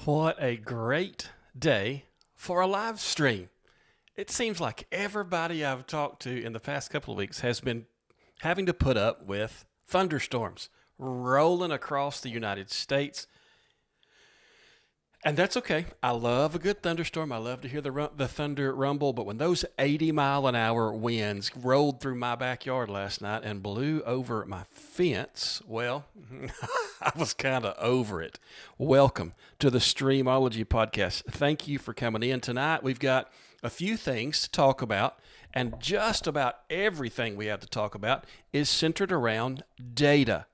What a great day for a live stream. It seems like everybody I've talked to in the past couple of weeks has been having to put up with thunderstorms rolling across the United States. And that's okay. I love a good thunderstorm. I love to hear the thunder rumble. But when those 80-mile-an-hour winds rolled through my backyard last night and blew over my fence, well, I was kind of over it. Welcome to the Streamology podcast. Thank you for coming in tonight. We've got a few things to talk about, and just about everything we have to talk about is centered around data.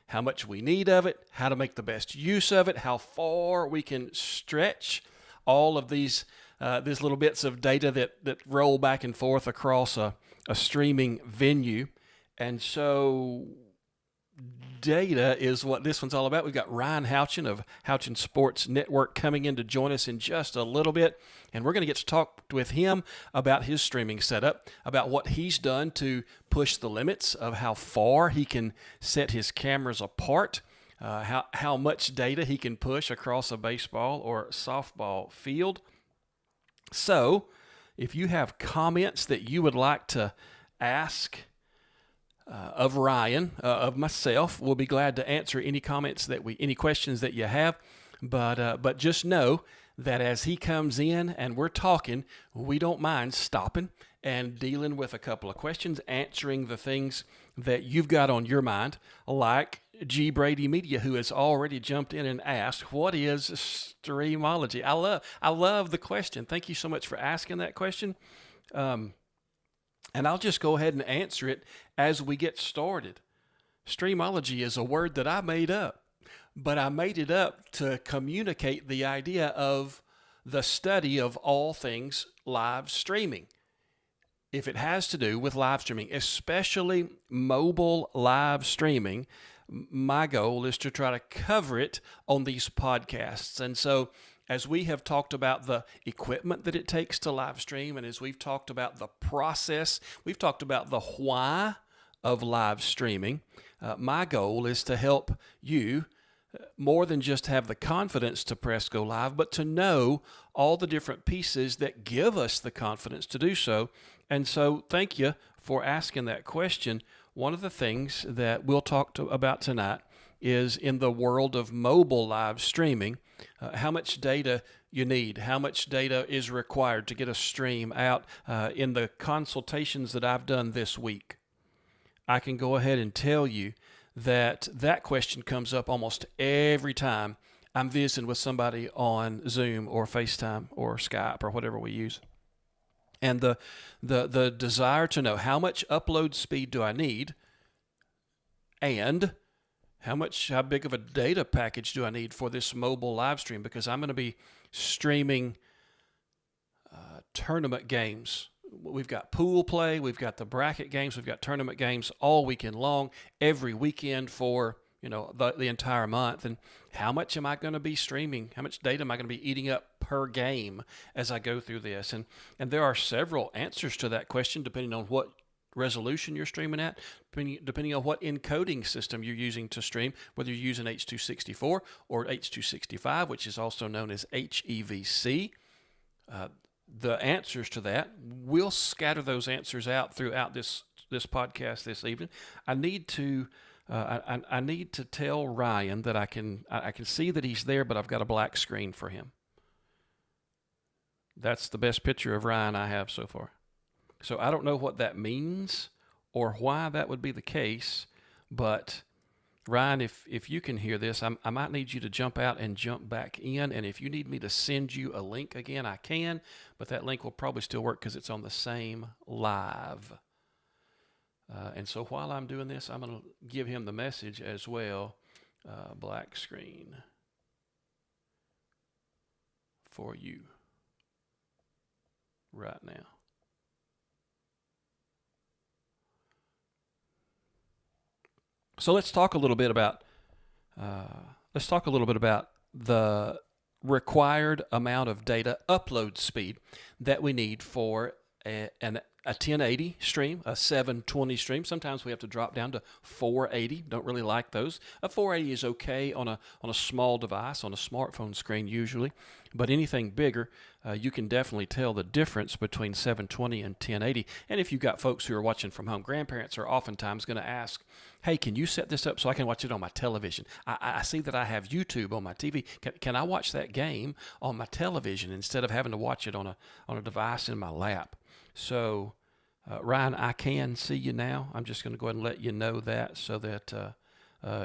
How much we need of it, how to make the best use of it, how far we can stretch all of these little bits of data that roll back and forth across a streaming venue. And so data is what this one's all about. We've got Ryan Houchen of Houchen Sports Network coming in to join us in just a little bit. And we're going to get to talk with him about his streaming setup, about what he's done to push the limits of how far he can set his cameras apart, how much data he can push across a baseball or softball field. So if you have comments that you would like to ask of Ryan, of myself, we'll be glad to answer any questions that you have. But just know that as he comes in and we're talking, we don't mind stopping and dealing with a couple of questions, answering the things that you've got on your mind, like G. Brady Media, who has already jumped in and asked, what is Streamology? I love the question. Thank you so much for asking that question. And I'll just go ahead and answer it as we get started. Streamology is a word that I made up, but I made it up to communicate the idea of the study of all things live streaming. If it has to do with live streaming, especially mobile live streaming, my goal is to try to cover it on these podcasts. And so as we have talked about the equipment that it takes to live stream, and as we've talked about the process, we've talked about the why of live streaming, my goal is to help you more than just have the confidence to press go live, but to know all the different pieces that give us the confidence to do so. And so thank you for asking that question. One of the things that we'll talk about tonight is in the world of mobile live streaming, how much data you need, how much data is required to get a stream out. In the consultations that I've done this week, I can go ahead and tell you that question comes up almost every time I'm visiting with somebody on Zoom or FaceTime or Skype or whatever we use. And the desire to know how much upload speed do I need, and how big of a data package do I need for this mobile live stream, because I'm going to be streaming tournament games. We've got pool play, we've got the bracket games, we've got tournament games all weekend long, every weekend for the entire month. And how much am I going to be streaming? How much data am I going to be eating up per game as I go through this? And there are several answers to that question depending on what resolution you're streaming at, depending on what encoding system you're using to stream, whether you're using H.264 or H.265, which is also known as HEVC. The answers to that, we'll scatter those answers out throughout this podcast this evening. I need to tell Ryan that I can see that he's there, but I've got a black screen for him. That's the best picture of Ryan I have so far. So I don't know what that means or why that would be the case, but Ryan, if you can hear this, I might need you to jump out and jump back in. And if you need me to send you a link again, I can, but that link will probably still work because it's on the same live. And so while I'm doing this, I'm going to give him the message as well. Black screen for you right now. So let's talk a little bit about the required amount of data upload speed that we need for an a 1080 stream, a 720 stream. Sometimes we have to drop down to 480. Don't really like those. A 480 is okay on a small device, on a smartphone screen usually, but anything bigger, you can definitely tell the difference between 720 and 1080. And if you've got folks who are watching from home, grandparents are oftentimes going to ask, hey, can you set this up so I can watch it on my television? I see that I have YouTube on my TV. Can I watch that game on my television instead of having to watch it on a device in my lap? So, Ryan, I can see you now. I'm just going to go ahead and let you know that so that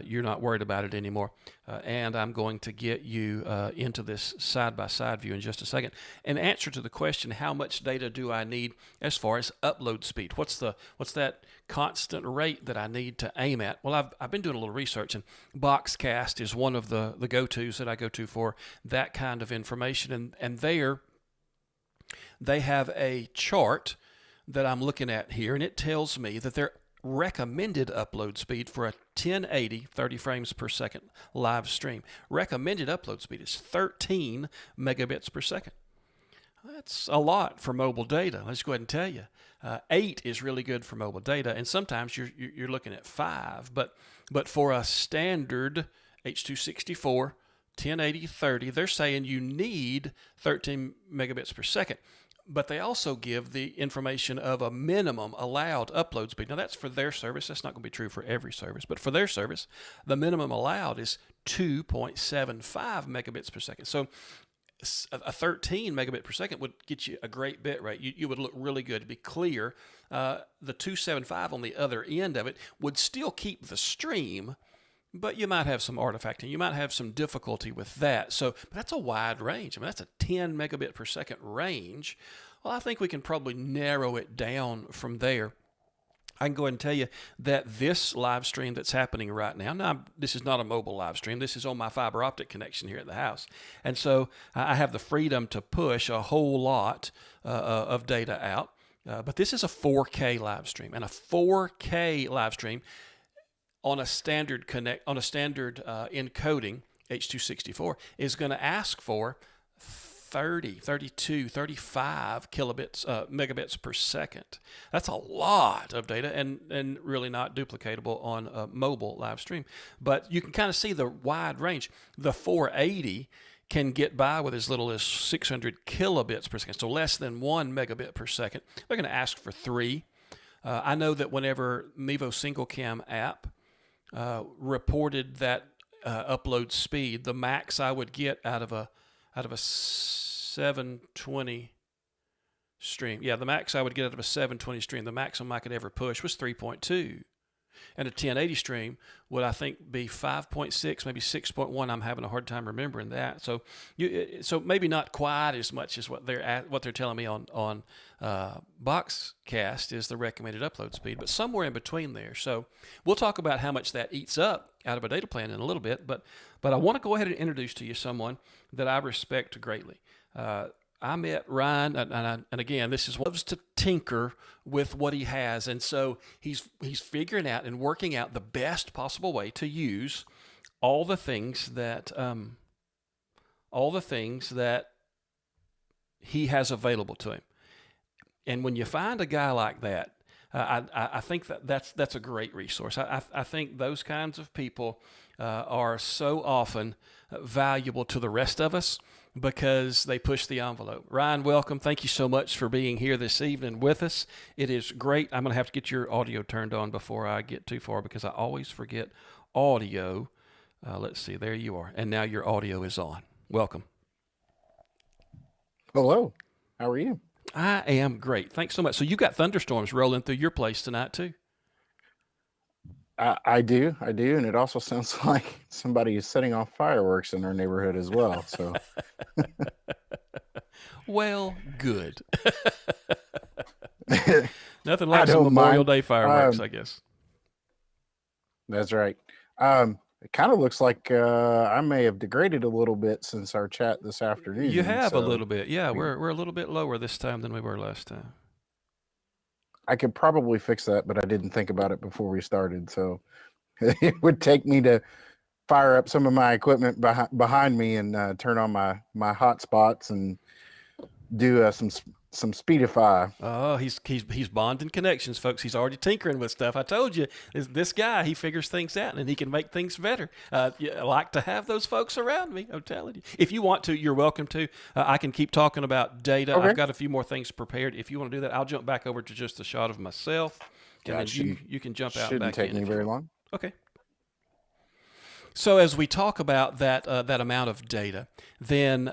you're not worried about it anymore. And I'm going to get you into this side-by-side view in just a second. In answer to the question, how much data do I need as far as upload speed? What's that constant rate that I need to aim at? Well, I've been doing a little research, and Boxcast is one of the go-tos that I go to for that kind of information. And there they have a chart that I'm looking at here, and it tells me that their recommended upload speed for a 1080 30 frames per second live stream, recommended upload speed is 13 megabits per second. That's a lot for mobile data. Let's go ahead and tell you. 8 is really good for mobile data, and sometimes you're looking at 5. But for a standard H.264 1080 30, they're saying you need 13 megabits per second. But they also give the information of a minimum allowed upload speed. Now, that's for their service. That's not going to be true for every service. But for their service, the minimum allowed is 2.75 megabits per second. So a 13 megabit per second would get you a great bit rate. You would look really good. To be clear, the 275 on the other end of it would still keep the stream, but you might have some artifacting. You might have some difficulty with that. So but that's a wide range. I mean, that's a 10 megabit per second range. Well, I think we can probably narrow it down from there. I can go ahead and tell you that this live stream that's happening right now, this is not a mobile live stream. This is on my fiber optic connection here at the house. And so I have the freedom to push a whole lot of data out. But this is a 4K live stream. And a 4K live stream on a standard encoding H.264 is going to ask for 30, 32, 35 megabits per second. That's a lot of data and really not duplicatable on a mobile live stream. But you can kind of see the wide range. The 480 can get by with as little as 600 kilobits per second, so less than 1 megabit per second. They're going to ask for 3. I know that whenever Mevo Single Cam app reported that upload speed, the max I would get out of a 720 stream. Yeah, the max I would get out of a 720 stream, the maximum I could ever push was 3.2. And a 1080 stream would, I think, be 5.6, maybe 6.1. I'm having a hard time remembering that. So maybe not quite as much as what they're telling me on Boxcast is the recommended upload speed, but somewhere in between there. So we'll talk about how much that eats up out of a data plan in a little bit. But I want to go ahead and introduce to you someone that I respect greatly. I met Ryan, and again, this is loves to tinker with what he has, and so he's figuring out and working out the best possible way to use all the things that he has available to him. And when you find a guy like that, I think that's a great resource. I think those kinds of people are so often valuable to the rest of us because they push the envelope. Ryan, welcome. Thank you so much for being here this evening with us. It is great. I'm going to have to get your audio turned on before I get too far because I always forget audio. Let's see. There you are. And now your audio is on. Welcome. Hello. How are you? I am great. Thanks so much. So you got thunderstorms rolling through your place tonight too? I do, and it also sounds like somebody is setting off fireworks in our neighborhood as well. So, well, good. Nothing like some Memorial Day fireworks, I guess. That's right. It kind of looks like I may have degraded a little bit since our chat this afternoon. You have a little bit, yeah. We're a little bit lower this time than we were last time. I could probably fix that, but I didn't think about it before we started. So it would take me to fire up some of my equipment behind me and turn on my hotspots and do some some Speedify. Oh, he's bonding connections, folks. He's already tinkering with stuff. I told you, this guy, he figures things out and he can make things better. I like to have those folks around me. I'm telling you. If you want to, you're welcome to. I can keep talking about data. Okay. I've got a few more things prepared. If you want to do that, I'll jump back over to just a shot of myself, and then you can jump out. Shouldn't take me very long. Okay. So as we talk about that amount of data, then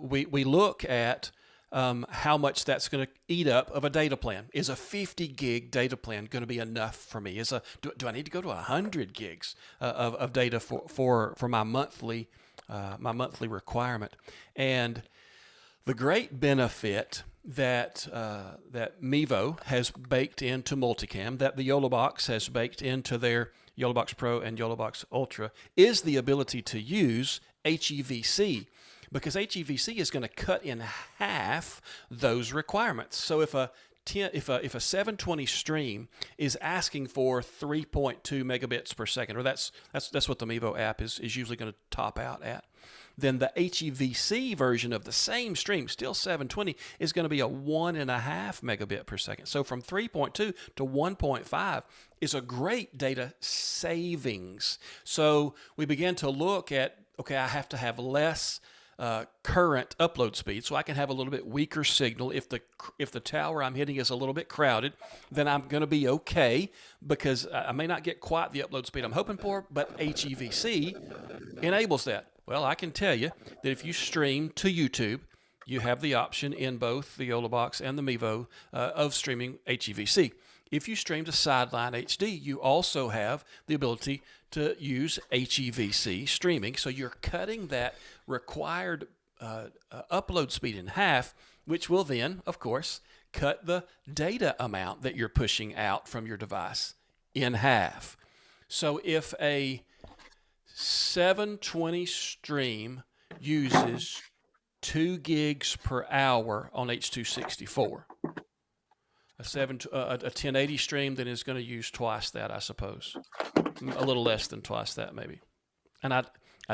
we look at how much that's going to eat up of a data plan. Is a 50 gig data plan going to be enough for me? Do I need to go to 100 gigs of data for my monthly requirement? And the great benefit that Mevo has baked into Multicam, that the YOLOBox has baked into their YOLOBox Pro and YOLOBox Ultra, is the ability to use HEVC, because HEVC is going to cut in half those requirements. So if a 720 stream is asking for 3.2 megabits per second, or that's what the Mevo app is usually going to top out at, then the HEVC version of the same stream, still 720, is going to be a 1.5 megabit per second. So from 3.2 to 1.5 is a great data savings. So we begin to look at, okay, I have to have less current upload speed, so I can have a little bit weaker signal. If the tower I'm hitting is a little bit crowded, then I'm going to be okay, because I may not get quite the upload speed I'm hoping for, but HEVC enables that. Well, I can tell you that if you stream to YouTube, you have the option in both the YOLOBox and the Mevo of streaming HEVC. If you stream to Sideline HD, you also have the ability to use HEVC streaming. So you're cutting that required upload speed in half, which will then, of course, cut the data amount that you're pushing out from your device in half. So if a 720 stream uses 2 gigs per hour on H.264, a 1080 stream then is going to use twice that, I suppose. A little less than twice that, maybe. And I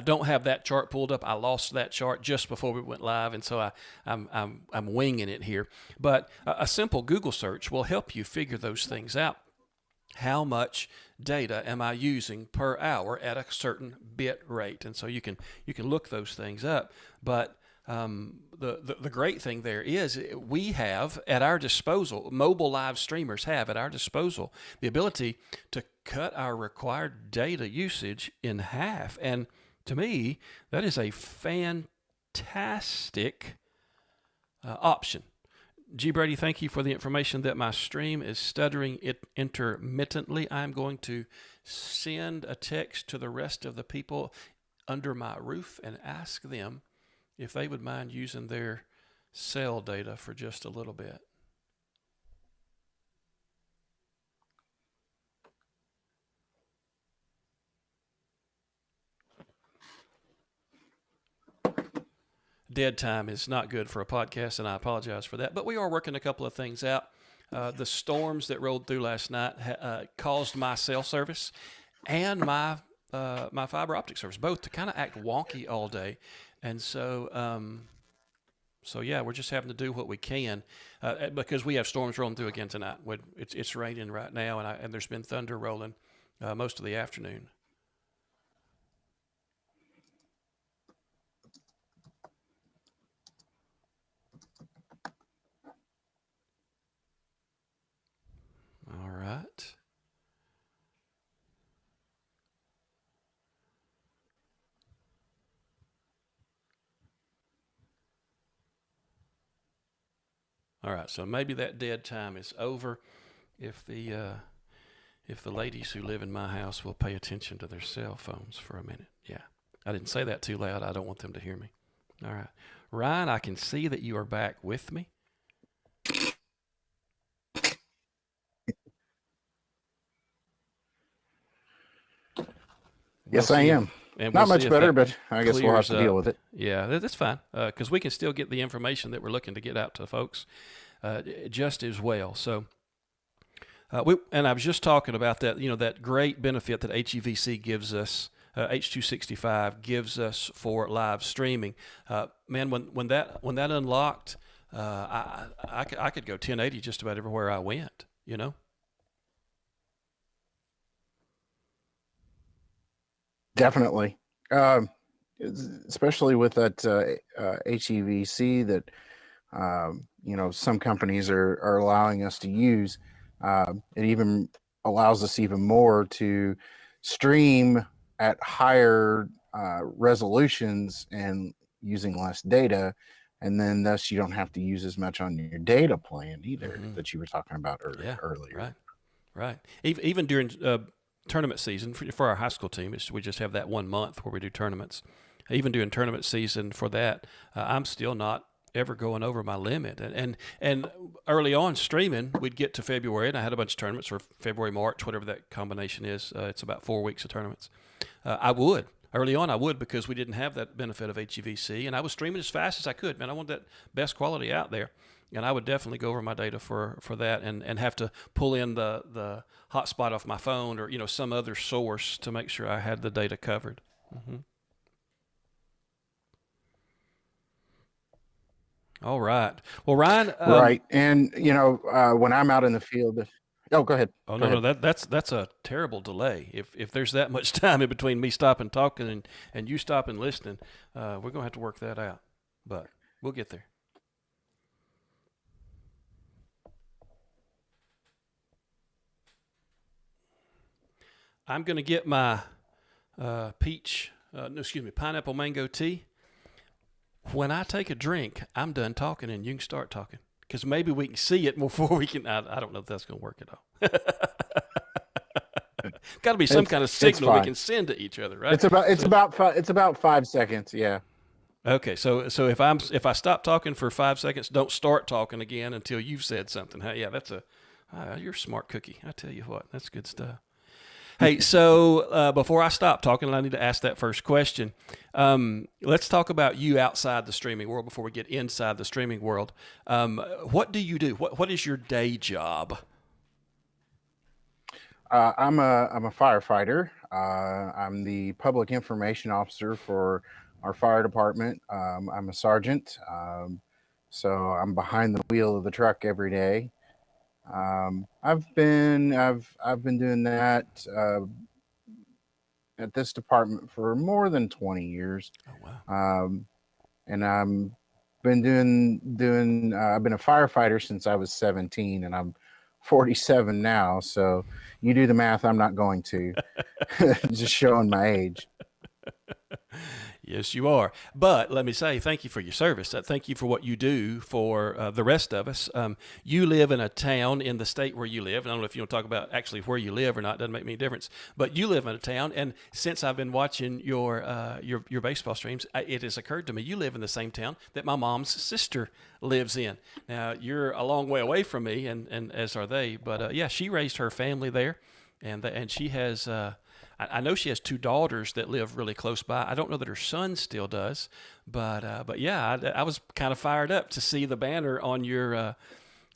don't have that chart pulled up. I lost that chart just before we went live, and so I'm winging it here. But a simple Google search will help you figure those things out. How much data am I using per hour at a certain bit rate? And so you can look those things up. But the great thing there is we have at our disposal, mobile live streamers have at our disposal the ability to cut our required data usage in half. And to me, that is a fantastic option. G. Brady, thank you for the information that my stream is stuttering intermittently. I'm going to send a text to the rest of the people under my roof and ask them if they would mind using their cell data for just a little bit. Dead time is not good for a podcast, and I apologize for that. But we are working a couple of things out. The storms that rolled through last night caused my cell service and my fiber optic service both to kind of act wonky all day. And so, yeah, we're just having to do what we can because we have storms rolling through again tonight. It's raining right now, and there's been thunder rolling most of the afternoon. All right. All right, so maybe that dead time is over if the ladies who live in my house will pay attention to their cell phones for a minute. Yeah, I didn't say that too loud. I don't want them to hear me. All right. Ryan, I can see that you are back with me. Yes, I am. Not much better, but I guess we'll have to deal with it. Yeah, that's fine, because we can still get the information that we're looking to get out to folks just as well. So, and I was just talking about that, that great benefit that HEVC gives us, H.265 gives us for live streaming. Man, when that unlocked, I could go 1080 just about everywhere I went, you know? Definitely. Um, Especially with that HEVC that some companies are allowing us to use. It even allows us even more to stream at higher resolutions and using less data, and then thus you don't have to use as much on your data plan either Hmm. that you were talking about Yeah, earlier. right, right. Even during tournament season for our high school team, we just have that 1 month where we do tournaments. Even during tournament season for that, I'm still not ever going over my limit. And early on streaming, we'd get to February, and I had a bunch of tournaments for February, March, whatever that combination is. It's about 4 weeks of tournaments. I would. Early on, I would because we didn't have that benefit of HEVC, and I was streaming as fast as I could. Man, I wanted that best quality out there, and I would definitely go over my data for that, and have to pull in the hotspot off my phone or some other source to make sure I had the data covered. Hmm. All right. Well, Ryan. Right. And, when I'm out in the field, oh, go ahead. Oh Go no, no, ahead. that's a terrible delay. If there's that much time in between me stopping talking and you stopping listening, we're gonna have to work that out. But we'll get there. I'm gonna get my peach, no, excuse me, pineapple mango tea. When I take a drink, I'm done talking, and you can start talking because maybe we can see it before we can. I don't know if that's gonna work at all. Got to be some It's kind of it's signal we fine. can send to each other, right? It's about 5 seconds. Yeah. Okay, so if I stop talking for 5 seconds, don't start talking again until you've said something. Hey, yeah, you're a smart cookie. I tell you what, that's good stuff. Hey, so before I stop talking, I need to ask that first question. Let's talk about you outside the streaming world before we get inside the streaming world. What do you do? What is your day job? I'm a firefighter. I'm the public information officer for our fire department. I'm a sergeant, so I'm behind the wheel of the truck every day. I've been doing that at this department for more than 20 years, Oh wow. um, and I'm been doing. I've been a firefighter since I was 17, and I'm 47 now. So you do the math. I'm not going to. Just showing my age. Yes, you are. But let me say thank you for your service. Thank you for what you do for the rest of us. You live in a town in the state where you live. And I don't know if you want to talk about actually where you live or not. Doesn't make any difference. But you live in a town, and since I've been watching your baseball streams, it has occurred to me you live in the same town that my mom's sister lives in. Now you're a long way away from me, and as are they. But yeah, she raised her family there, and she has. I know she has two daughters that live really close by. I don't know that her son still does, but yeah, I was kind of fired up to see the banner on your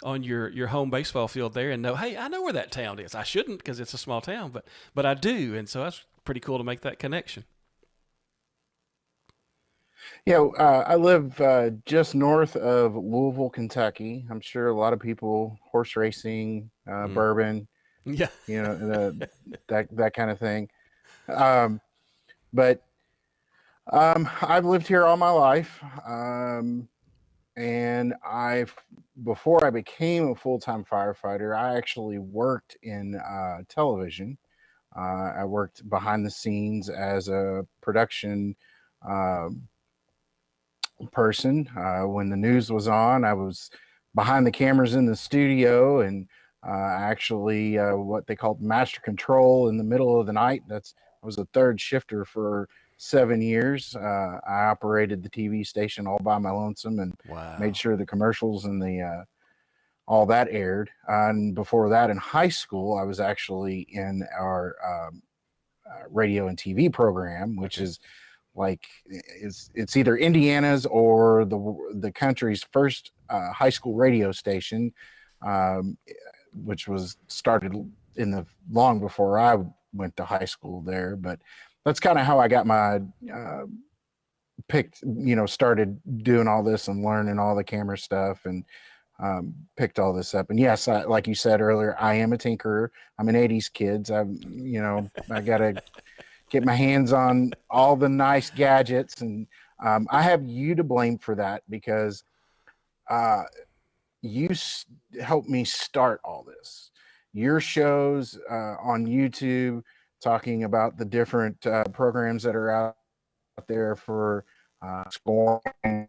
home baseball field there, and know, hey, I know where that town is. I shouldn't because it's a small town, but I do, and so that's pretty cool to make that connection. Yeah, I live just north of Louisville, Kentucky. I'm sure a lot of people horse racing, Mm. bourbon, Yeah. that kind of thing. Um, but I've lived here all my life, and before I became a full time firefighter, I actually worked in television. I worked behind the scenes as a production. Um, Person. When the news was on, I was behind the cameras in the studio, and actually what they called master control in the middle of the night. I was a third shifter for 7 years. I operated the TV station all by my lonesome and made Wow. sure the commercials and the all that aired. And before that, in high school, I was actually in our radio and TV program, which Okay. is like it's either Indiana's or the country's first high school radio station, um, which was started in the long before I went to high school there. But that's kind of how I got my started doing all this and learning all the camera stuff, and picked all this up. And yes, like you said earlier, I am a tinkerer. I'm an 80s kid. I got to get my hands on all the nice gadgets. And I have you to blame for that, because you helped me start all this. Your shows on YouTube talking about the different programs that are out there for scoring.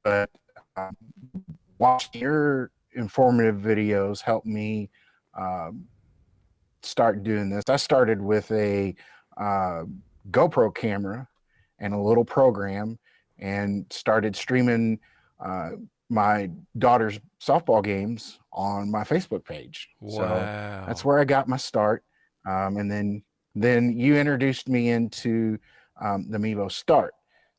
But watching your informative videos helped me start doing this. I started with a GoPro camera and a little program, and started streaming my daughter's softball games on my Facebook page. Wow. So that's where I got my start. And then you introduced me into the Mevo Start.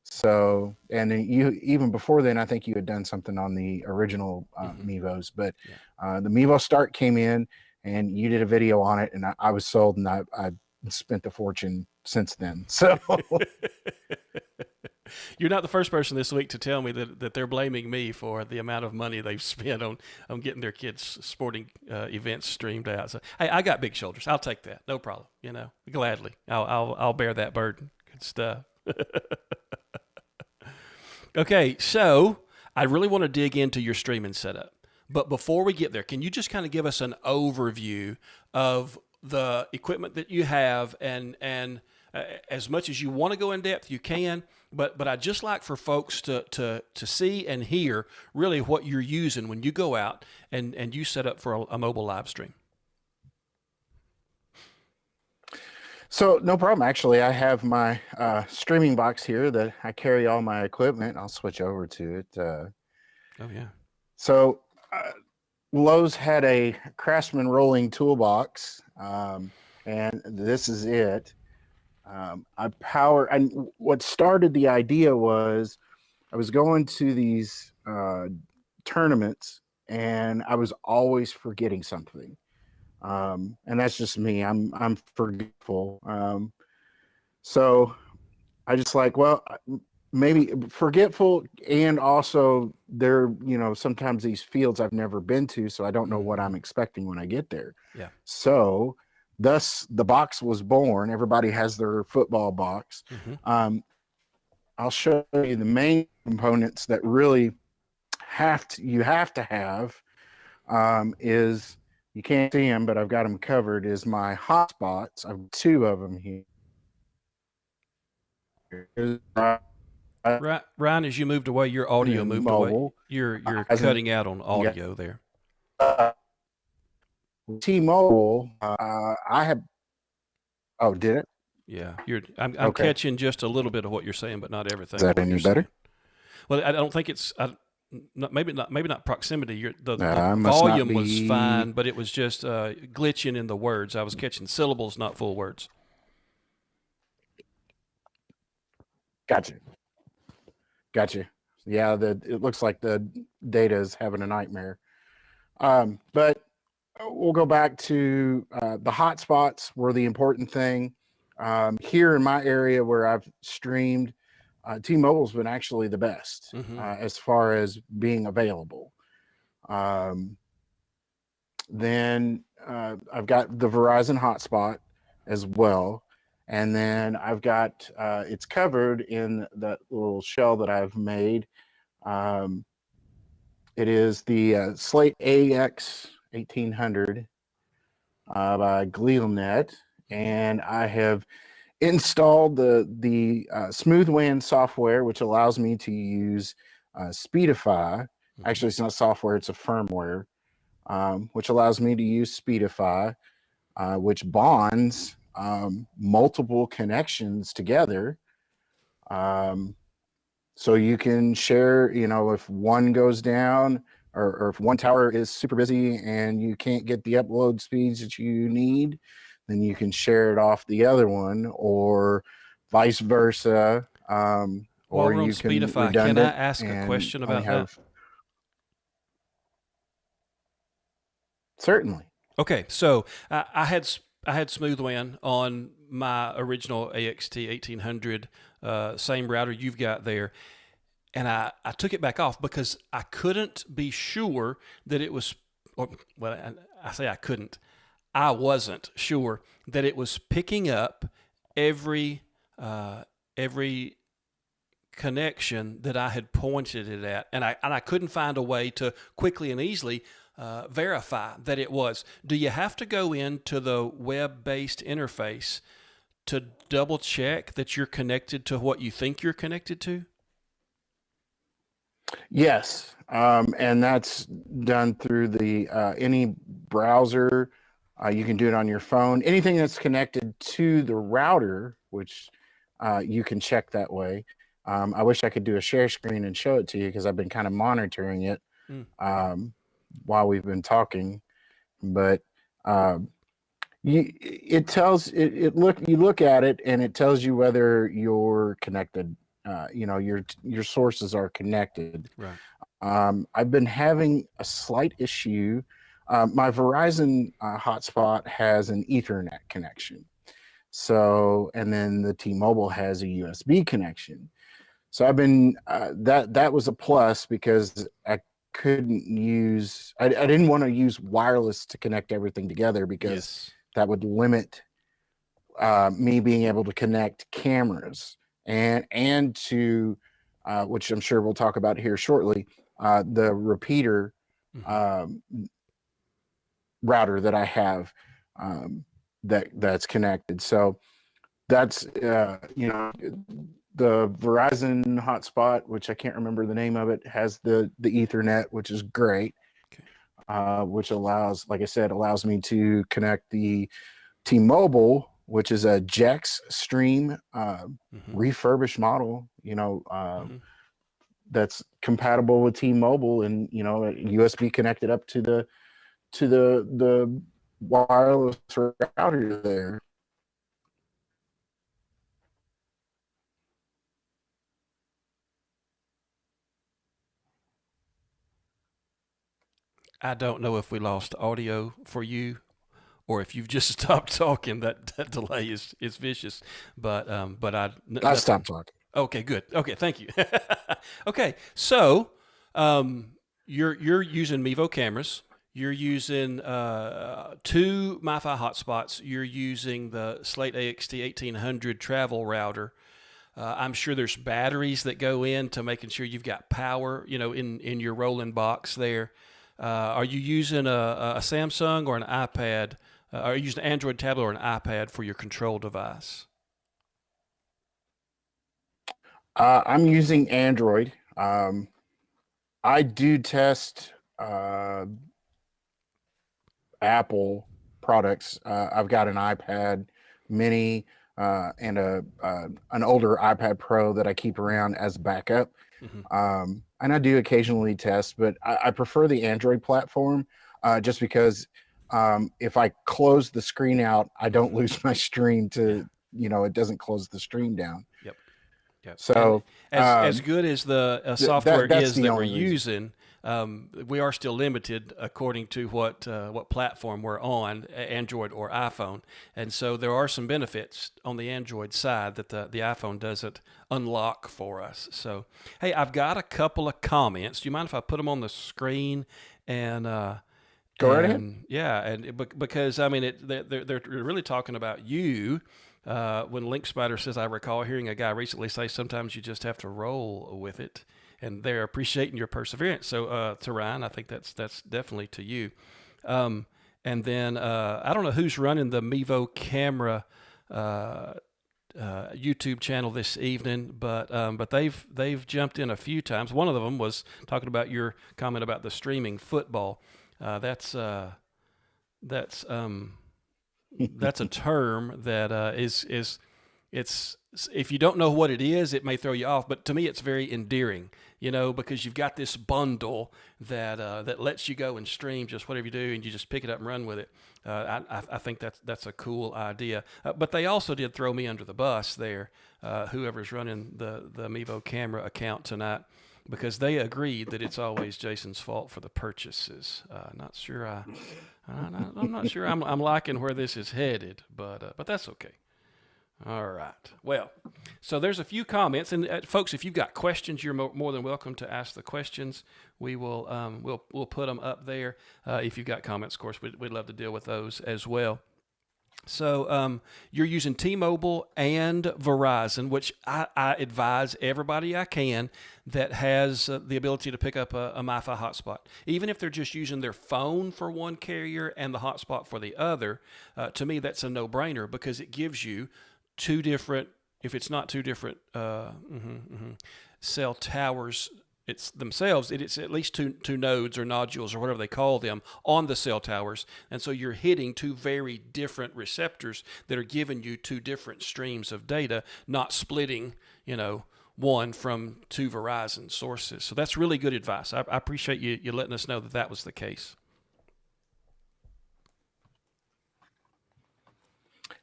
So, and then even before then, I think you had done something on the original Mevos, but the Mevo Start came in, and you did a video on it, and I was sold, and I spent a fortune since then. So you're not the first person this week to tell me that they're blaming me for the amount of money they've spent on getting their kids' sporting events streamed out. So hey, I got big shoulders. I'll take that. No problem. Gladly. I'll bear that burden. Good stuff. Okay, so I really want to dig into your streaming setup. But before we get there, can you just kind of give us an overview of the equipment that you have, and as much as you want to go in depth, you can. But I'd just like for folks to see and hear really what you're using when you go out and you set up for a mobile live stream. So no problem. Actually, I have my streaming box here that I carry all my equipment. I'll switch over to it. Oh yeah. So Lowe's had a Craftsman rolling toolbox, and this is it. And what started the idea was I was going to these tournaments, and I was always forgetting something. And that's just me. I'm forgetful. So I just maybe forgetful, and also sometimes these fields I've never been to, so I don't know what I'm expecting when I get there. Yeah. So thus the box was born. Everybody has their football box. Mm-hmm. I'll show you the main components that really you have to have, is, you can't see them, but I've got them covered, is my hotspots. I've 2 of them here. Ryan, as you moved away, your audio moved away. You're cutting out on audio there. T-Mobile, I have. Oh, did it? Yeah, I'm catching just a little bit of what you're saying, but not everything. Is that any better? Well, I don't think it's. Maybe not proximity. The volume was fine, but it was just glitching in the words. I was catching syllables, not full words. Gotcha. Yeah, it looks like the data is having a nightmare. But we'll go back to the hotspots were the important thing. Here in my area where I've streamed, T-Mobile's been actually the best as far as being available. Then I've got the Verizon hotspot as well. And then I've got, it's covered in that little shell that I've made. It is the Slate AX 1800 by GlealNet. And I have installed the Smooth WAN software, which allows me to use Speedify. Actually, it's not software, it's a firmware, which allows me to use Speedify, which bonds multiple connections together. So you can share, if one goes down, or if one tower is super busy and you can't get the upload speeds that you need, then you can share it off the other one, or vice versa. Or you can Speedify, can I ask a question about that? Certainly. Okay, so I I had smooth WAN on my original AXT 1800, same router you've got there. And I took it back off because I couldn't be sure that it was, or, well, I say I couldn't. I wasn't sure that it was picking up every every connection that I had pointed it at, and I couldn't find a way to quickly and easily verify that it was. Do you have to go into the web-based interface to double check that you're connected to what you think you're connected to? Yes, and that's done through the any browser. You can do it on your phone. Anything that's connected to the router, which you can check that way. I wish I could do a share screen and show it to you because I've been kind of monitoring it while we've been talking. But it tells you look at it and it tells you whether you're connected. Your sources are connected. Right. I've been having a slight issue. My Verizon hotspot has an Ethernet connection. So, and then the T-Mobile has a USB connection. So I've been, that was a plus because I couldn't use, I didn't want to use wireless to connect everything together because that would limit me being able to connect cameras and to, which I'm sure we'll talk about here shortly, the repeater router that I have that's connected. So that's the Verizon hotspot, which I can't remember the name of it, has the Ethernet, which is great. Which allows, like I said, allows me to connect the T-Mobile, which is a Jex Stream refurbished model, that's compatible with T-Mobile and, USB connected up to the wireless router there. I don't know if we lost audio for you or if you've just stopped talking. That delay is vicious, but I stopped talking. Okay, good. Okay, thank you. Okay, so you're using Mevo cameras. You're using 2 MiFi hotspots. You're using the Slate AXT 1800 travel router. I'm sure there's batteries that go into making sure you've got power, in your rolling box there. Are you using a Samsung or an iPad? Are you using an Android tablet or an iPad for your control device? I'm using Android. I do test Apple products. I've got an iPad Mini and an older iPad Pro that I keep around as backup. And I do occasionally test, but I prefer the Android platform just because if I close the screen out, I don't lose my stream to, it doesn't close the stream down. Yep. So as good as the software is that we're using, we are still limited according to what platform we're on, Android or iPhone. And so there are some benefits on the Android side that the iPhone doesn't unlock for us. So, hey, I've got a couple of comments. Do you mind if I put them on the screen and go right ahead? Yeah, and because I mean, they're really talking about you. When Link Spider says, I recall hearing a guy recently say, sometimes you just have to roll with it, and they're appreciating your perseverance. So to Ryan, I think that's definitely to you. And then I don't know who's running the Mevo camera YouTube channel this evening, but they've jumped in a few times. One of them was talking about your comment about the streaming football. That's a term that is it's if you don't know what it is, it may throw you off. But to me, it's very endearing, because you've got this bundle that lets you go and stream just whatever you do, and you just pick it up and run with it. I think that's a cool idea. But they also did throw me under the bus there. Whoever's running the Mevo camera account tonight. because they agreed that it's always Jason's fault for the purchases. Not sure I'm not sure I'm liking where this is headed, but that's okay. All right. Well, so there's a few comments, and folks, if you've got questions, you're more than welcome to ask the questions. We will we'll put them up there. If you've got comments, of course, we'd love to deal with those as well. So you're using T-Mobile and Verizon, which I advise everybody I can that has the ability to pick up a MiFi hotspot. Even if they're just using their phone for one carrier and the hotspot for the other, to me that's a no-brainer because it gives you two different, if it's not two different cell towers it's themselves, it's at least two nodes or nodules or whatever they call them on the cell towers. And so you're hitting two very different receptors that are giving you two different streams of data, not splitting, one from two Verizon sources. So that's really good advice. I appreciate you letting us know that was the case.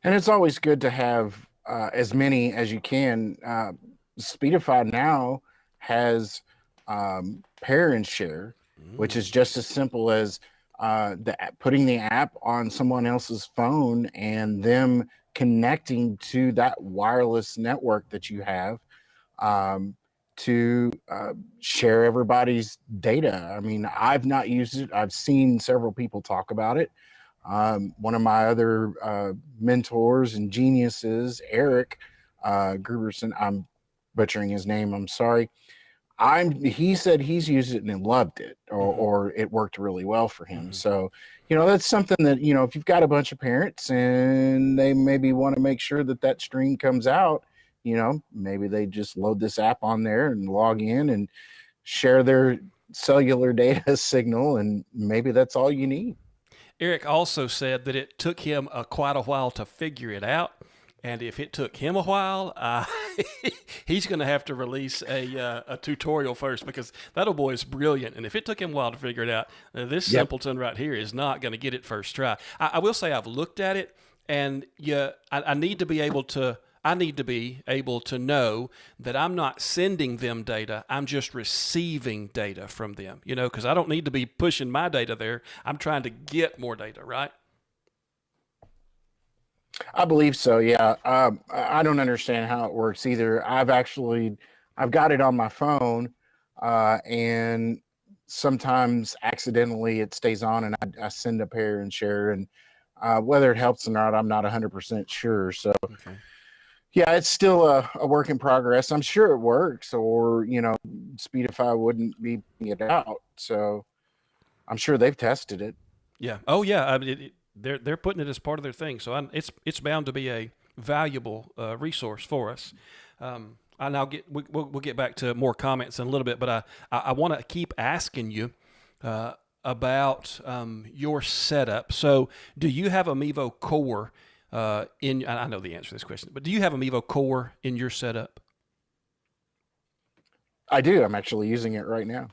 And it's always good to have as many as you can. Speedify now has pair and share, which is just as simple as putting the app on someone else's phone and them connecting to that wireless network that you have to share everybody's data. I mean, I've not used it. I've seen several people talk about it. One of my other mentors and geniuses, Eric Gruberson, I'm butchering his name, I'm sorry. He said he's used it and loved it, or it worked really well for him. So, that's something that, if you've got a bunch of parents and they maybe want to make sure that stream comes out, maybe they just load this app on there and log in and share their cellular data signal, and maybe that's all you need. Eric also said that it took him quite a while to figure it out. And if it took him a while, he's going to have to release a tutorial first because that old boy is brilliant. And if it took him a while to figure it out, this simpleton right here is not going to get it first try. I will say I've looked at it, and I need to be able to. I need to be able to know that I'm not sending them data. I'm just receiving data from them, because I don't need to be pushing my data there. I'm trying to get more data, right? I believe so. Yeah. I don't understand how it works either. I've got it on my phone, and sometimes accidentally it stays on and I send a pair and share, and whether it helps or not, I'm not 100% sure. So yeah, it's still a work in progress. I'm sure it works, or, Speedify wouldn't be putting it out. So I'm sure they've tested it. Yeah. Oh yeah. I mean, they're putting it as part of their thing, so it's bound to be a valuable resource for us. And we'll get back to more comments in a little bit, but I want to keep asking you about your setup. So, do you have a Mevo Core I know the answer to this question, but do you have a Mevo Core in your setup? I do. I'm actually using it right now.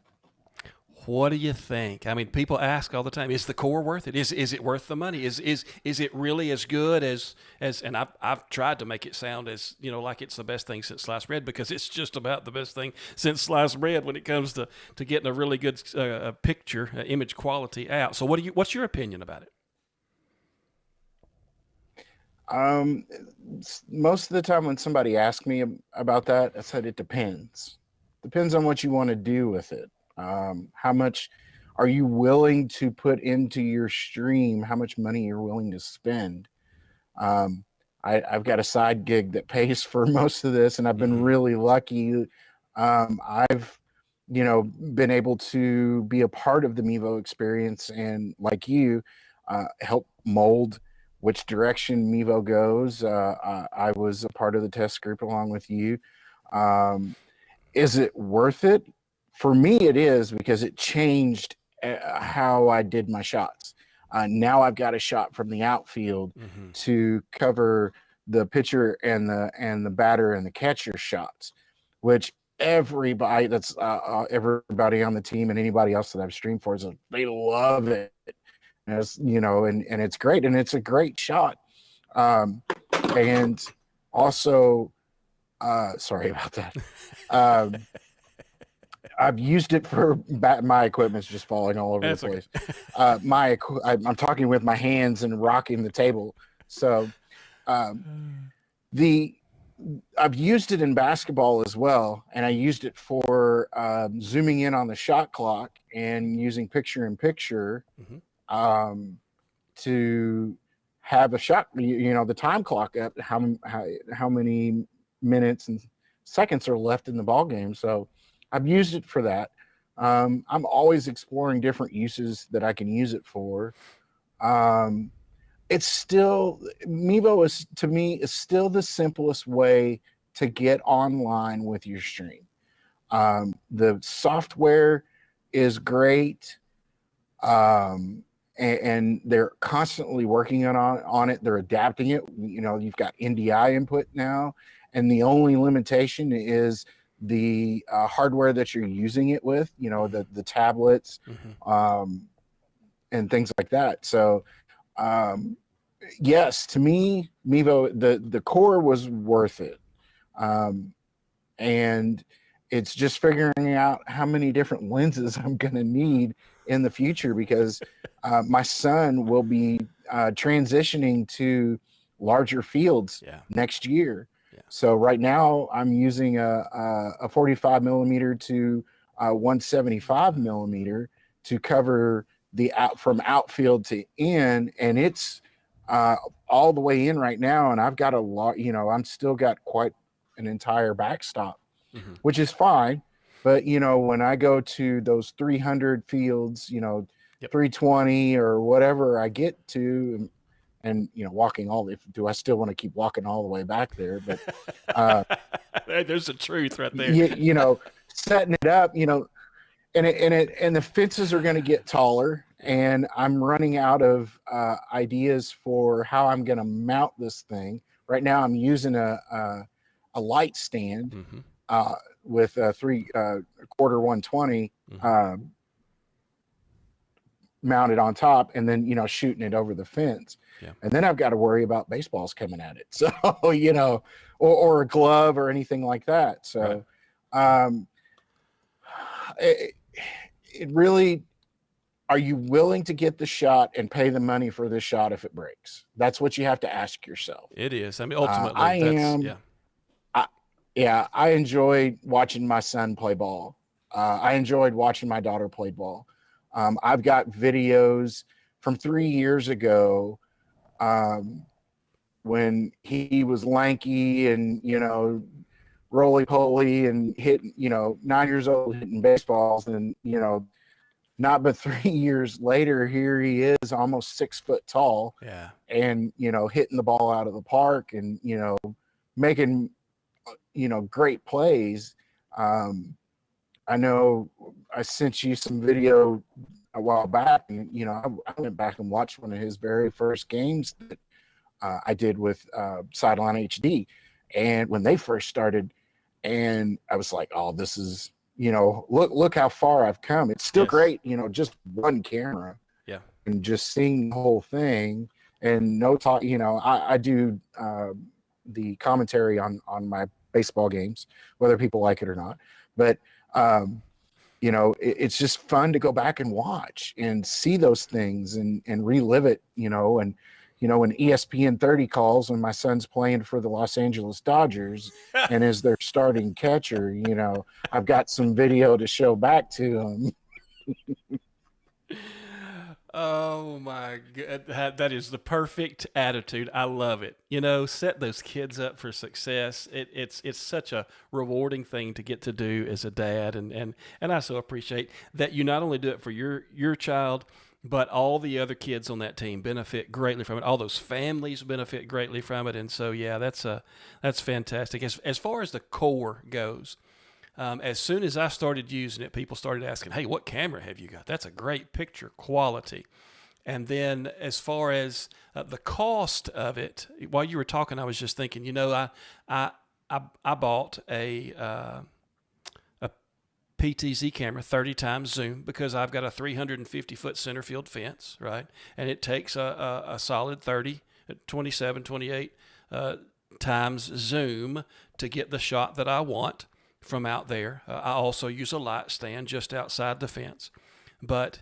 What do you think? I mean, people ask all the time, is the Core worth it? Is it worth the money? Is it really as good as and I've tried to make it sound as, like it's the best thing since sliced bread, because it's just about the best thing since sliced bread when it comes to getting a really good picture, image quality out. So what's your opinion about it? Most of the time when somebody asks me about that, I said it depends. Depends on what you want to do with it. How much are you willing to put into your stream? How much money you're willing to spend? I've got a side gig that pays for most of this, and I've been really lucky. I've, been able to be a part of the Mevo experience, and like you, help mold which direction Mevo goes. I was a part of the test group along with you. Is it worth it? For me, it is, because it changed how I did my shots. Now I've got a shot from the outfield to cover the pitcher and the batter and the catcher shots, which everybody everybody on the team and anybody else that I've streamed for they love it. As and it's great, and it's a great shot. And also, sorry about that. I've used it for my equipment's just falling all over the That's okay. place. I'm talking with my hands and rocking the table. So um, the I've used it in basketball as well, and I used it for zooming in on the shot clock and using picture in picture to have a shot. The time clock up, how many minutes and seconds are left in the ball game. So I've used it for that. I'm always exploring different uses that I can use it for. It's still Mevo is to me is still the simplest way to get online with your stream. The software is great, and they're constantly working on it. They're adapting it. You've got NDI input now, and the only limitation is the hardware that you're using it with. The tablets, and things like that. So. Yes, to me, Mevo, the core was worth it. And it's just figuring out how many different lenses I'm going to need in the future, because my son will be transitioning to larger fields next year. Yeah. So right now I'm using a 45 millimeter to 175 millimeter to cover from outfield to in, and it's all the way in right now, and I've got a lot. I'm still got quite an entire backstop, which is fine. But when I go to those 300 fields, 320 or whatever I get to, and walking do I still want to keep walking all the way back there? But there's the truth right there. Setting it up, and the fences are going to get taller, and I'm running out of ideas for how I'm going to mount this thing. Right now, I'm using a light stand with a 3/4 120 mounted on top, and then shooting it over the fence. Yeah. And then I've got to worry about baseballs coming at it. So or a glove or anything like that. So. Right. It really, are you willing to get the shot and pay the money for this shot if it breaks? That's what you have to ask yourself. It is. I mean, ultimately, I enjoyed watching my son play ball. I enjoyed watching my daughter play ball. I've got videos from 3 years ago when he was lanky and, roly-poly and hitting, 9 years old hitting baseballs, and not but 3 years later, here he is almost 6 foot tall, and hitting the ball out of the park, and making great plays. I know I sent you some video a while back, and I went back and watched one of his very first games that I did with Sideline HD, and when they first started. And I was like, oh, this is, look how far I've come. It's still great, just one camera. Yeah. And just seeing the whole thing, and no talk, I do the commentary on my baseball games, whether people like it or not. But, it's just fun to go back and watch and see those things and relive it, and, when ESPN 30 calls and my son's playing for the Los Angeles Dodgers and is their starting catcher, I've got some video to show back to him. Oh my God, that is the perfect attitude. I love it. Set those kids up for success. It's such a rewarding thing to get to do as a dad, and I so appreciate that you not only do it for your child, but all the other kids on that team benefit greatly from it. All those families benefit greatly from it, and so that's fantastic. As far as the core goes, as soon as I started using it, people started asking, "Hey, what camera have you got? That's a great picture quality." And then as far as the cost of it, while you were talking, I was just thinking, I bought a PTZ camera 30 times zoom because I've got a 350 foot center field fence, right? And it takes a solid 30, 27, 28 times zoom to get the shot that I want. from out there. I also use a light stand just outside the fence. But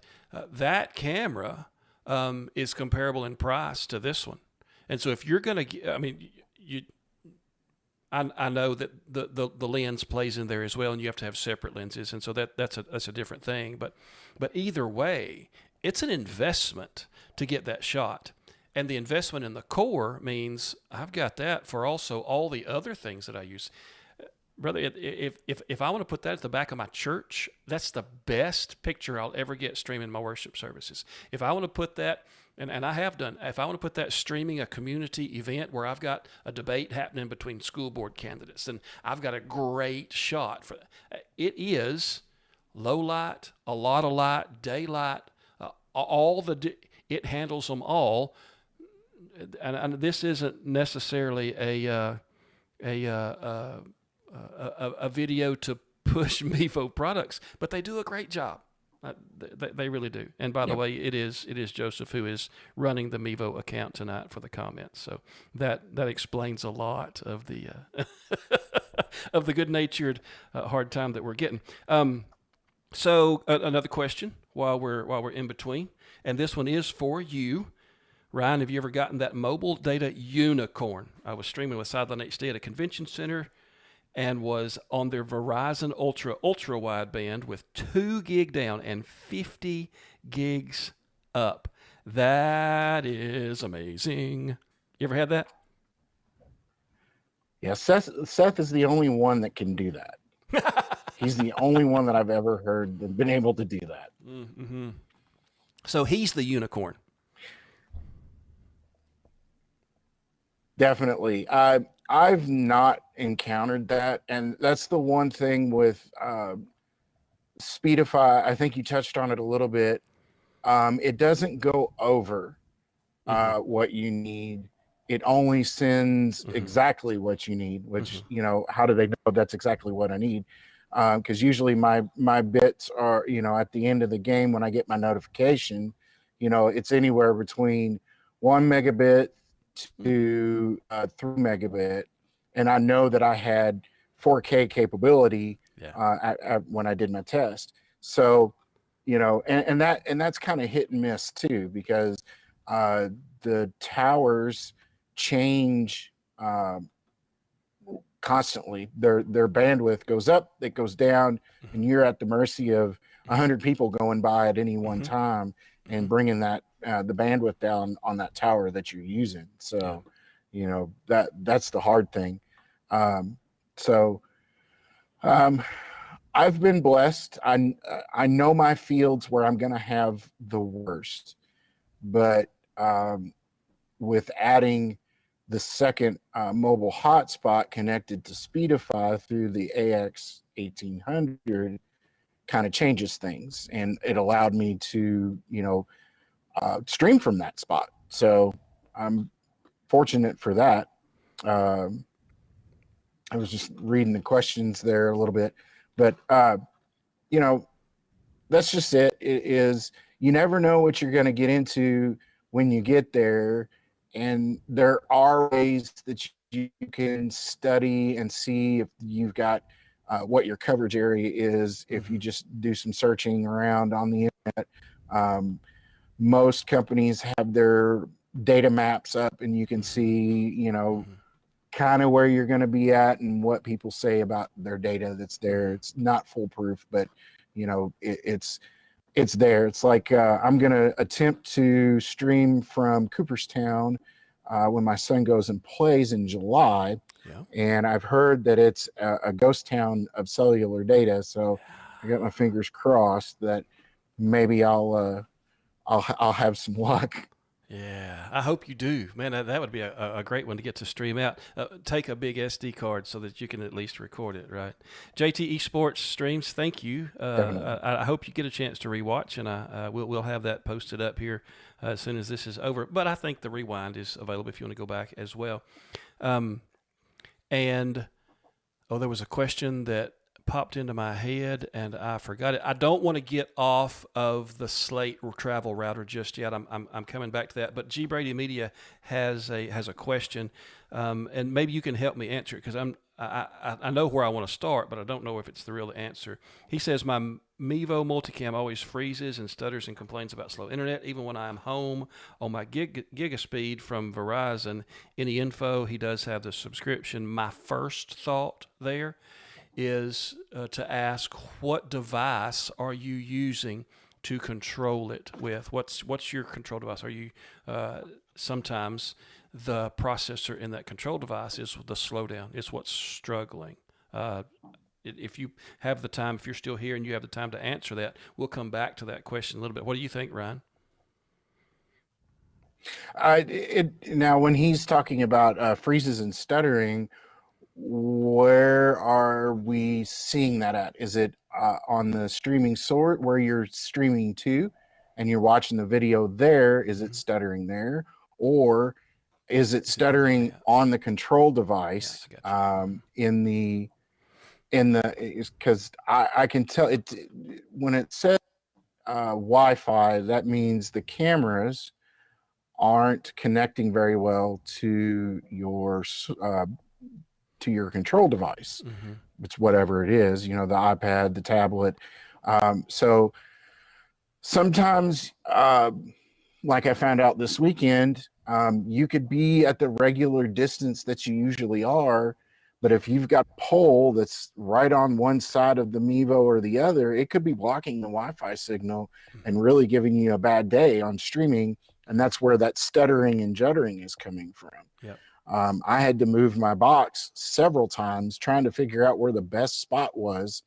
that camera is comparable in price to this one. And so if you're going to, I mean, I know that the lens plays in there as well, and you have to have separate lenses, and so that's a different thing. But either way, it's an investment to get that shot, and the investment in the core means I've got that for also all the other things that I use. Brother, if I want to put that at the back of my church, that's the best picture I'll ever get streaming my worship services. If I want to put that, and I have done, if I want to put that streaming a community event where I've got a debate happening between school board candidates, and I've got a great shot for that. It is low light, a lot of light, daylight, it handles them all. And this isn't necessarily a video to push Mevo products, but they do a great job. They really do. And by the way, it is Joseph who is running the Mevo account tonight for the comments. So that explains a lot of the of the good-natured hard time that we're getting. So another question while we're in between, and this one is for you. Ryan, have you ever gotten that mobile data unicorn? I was streaming with Sideline HD at a convention center and was on their Verizon ultra wideband with 2 gig down and 50 gigs up. That is amazing. You ever had that? Yeah, Seth is the only one that can do that. He's the only one that I've ever heard that been able to do that. Mm-hmm. So he's the unicorn. Definitely. I've not encountered that, and that's the one thing with Speedify. I think you touched on it a little bit. It doesn't go over what you need. It only sends exactly what you need, which, how do they know that's exactly what I need? Because usually my bits are, at the end of the game when I get my notification, it's anywhere between 1 megabit to 3 megabit, and I know that I had 4K capability when I did my test. So, and that's kind of hit and miss too, because the towers change constantly. Their bandwidth goes up, it goes down, and you're at the mercy of 100 people going by at any one time and bringing that the bandwidth down on that tower that you're using. So, that's the hard thing. I've been blessed. I know my fields where I'm going to have the worst, but with adding the second mobile hotspot connected to Speedify through the AX 1800 kind of changes things, and it allowed me to stream from that spot. So I'm fortunate for that. I was just reading the questions there a little bit, but that's just it. It is, you never know what you're going to get into when you get there. And there are ways that you can study and see if you've got what your coverage area is. If you just do some searching around on the internet, most companies have their data maps up, and you can see, kind of where you're going to be at and what people say about their data that's there. It's not foolproof, but it's there. It's like I'm going to attempt to stream from Cooperstown when my son goes and plays in July. Yeah. And I've heard that it's a ghost town of cellular data. So I got my fingers crossed that maybe I'll have some luck. Yeah, I hope you do, man. That would be a great one to get to stream out. Take a big SD card so that you can at least record it, right? JT Esports Streams, thank you. I hope you get a chance to rewatch, and we'll have that posted up here as soon as this is over. But I think the rewind is available if you want to go back as well. There was a question that popped into my head and I forgot it. I don't want to get off of the Slate travel router just yet. I'm coming back to that. But G Brady Media has a question, and maybe you can help me answer it because I know where I want to start, but I don't know if it's the real answer. He says my Mevo multicam always freezes and stutters and complains about slow internet, even when I am home on my gigaspeed from Verizon. Any info? He does have the subscription. My first thought there is to ask, what device are you using to control it with? What's your control device? Are you sometimes the processor in that control device is the slowdown. It's what's struggling. If you have the time, if you're still here and you have the time to answer that, we'll come back to that question a little bit. What do you think, Ryan? Now, when he's talking about freezes and stuttering, where are we seeing that at? Is it on the streaming sort where you're streaming to and you're watching the video there? Is it stuttering there? Or is it stuttering on the control device because I can tell it when it says Wi-Fi, that means the cameras aren't connecting very well to your control device. Mm-hmm. It's whatever it is, the iPad, the tablet. So sometimes, like I found out this weekend, you could be at the regular distance that you usually are, but if you've got a pole that's right on one side of the Mevo or the other, it could be blocking the Wi-Fi signal and really giving you a bad day on streaming. And that's where that stuttering and juddering is coming from. Yep. I had to move my box several times trying to figure out where the best spot was.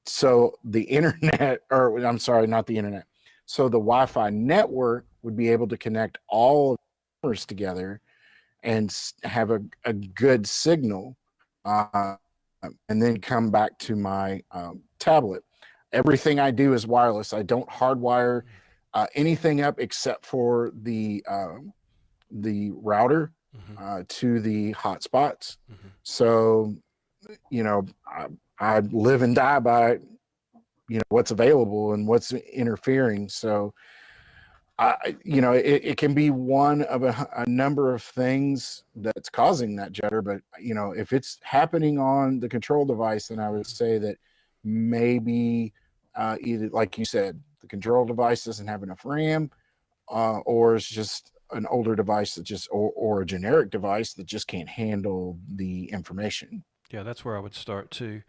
So the internet, or I'm sorry, not the internet. So the Wi-Fi network would be able to connect all of the cameras together and have a good signal, and then come back to my tablet. Everything I do is wireless. I don't hardwire anything up except for the router to the hotspots. Mm-hmm. So, I live and die by, what's available and what's interfering. So, it can be one of a number of things that's causing that judder. But, if it's happening on the control device, then I would say that maybe either, like you said, the control device doesn't have enough RAM, or it's just an older device that or a generic device that just can't handle the information. Yeah, that's where I would start too.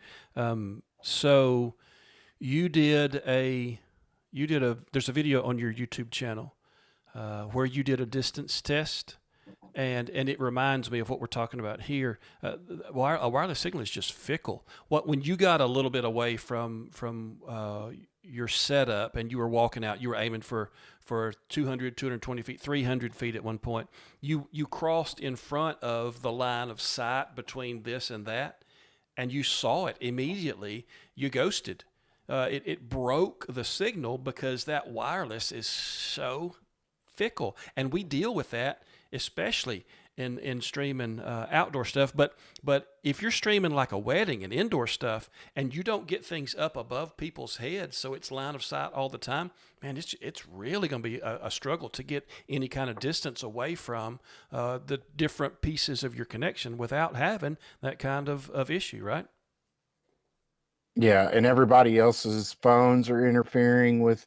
So there's a video on your YouTube channel where you did a distance test, and it reminds me of what we're talking about here. A wireless signal is just fickle. When you got a little bit away from your setup and you were walking out, you were aiming for 200, 220 feet, 300 feet at one point. You crossed in front of the line of sight between this and that, and you saw it immediately. You ghosted. It broke the signal because that wireless is so fickle, and we deal with that especially in streaming outdoor stuff. But if you're streaming like a wedding and indoor stuff, and you don't get things up above people's heads, so it's line of sight all the time, man, it's really going to be a struggle to get any kind of distance away from the different pieces of your connection without having that kind of issue, right? Yeah, and everybody else's phones are interfering with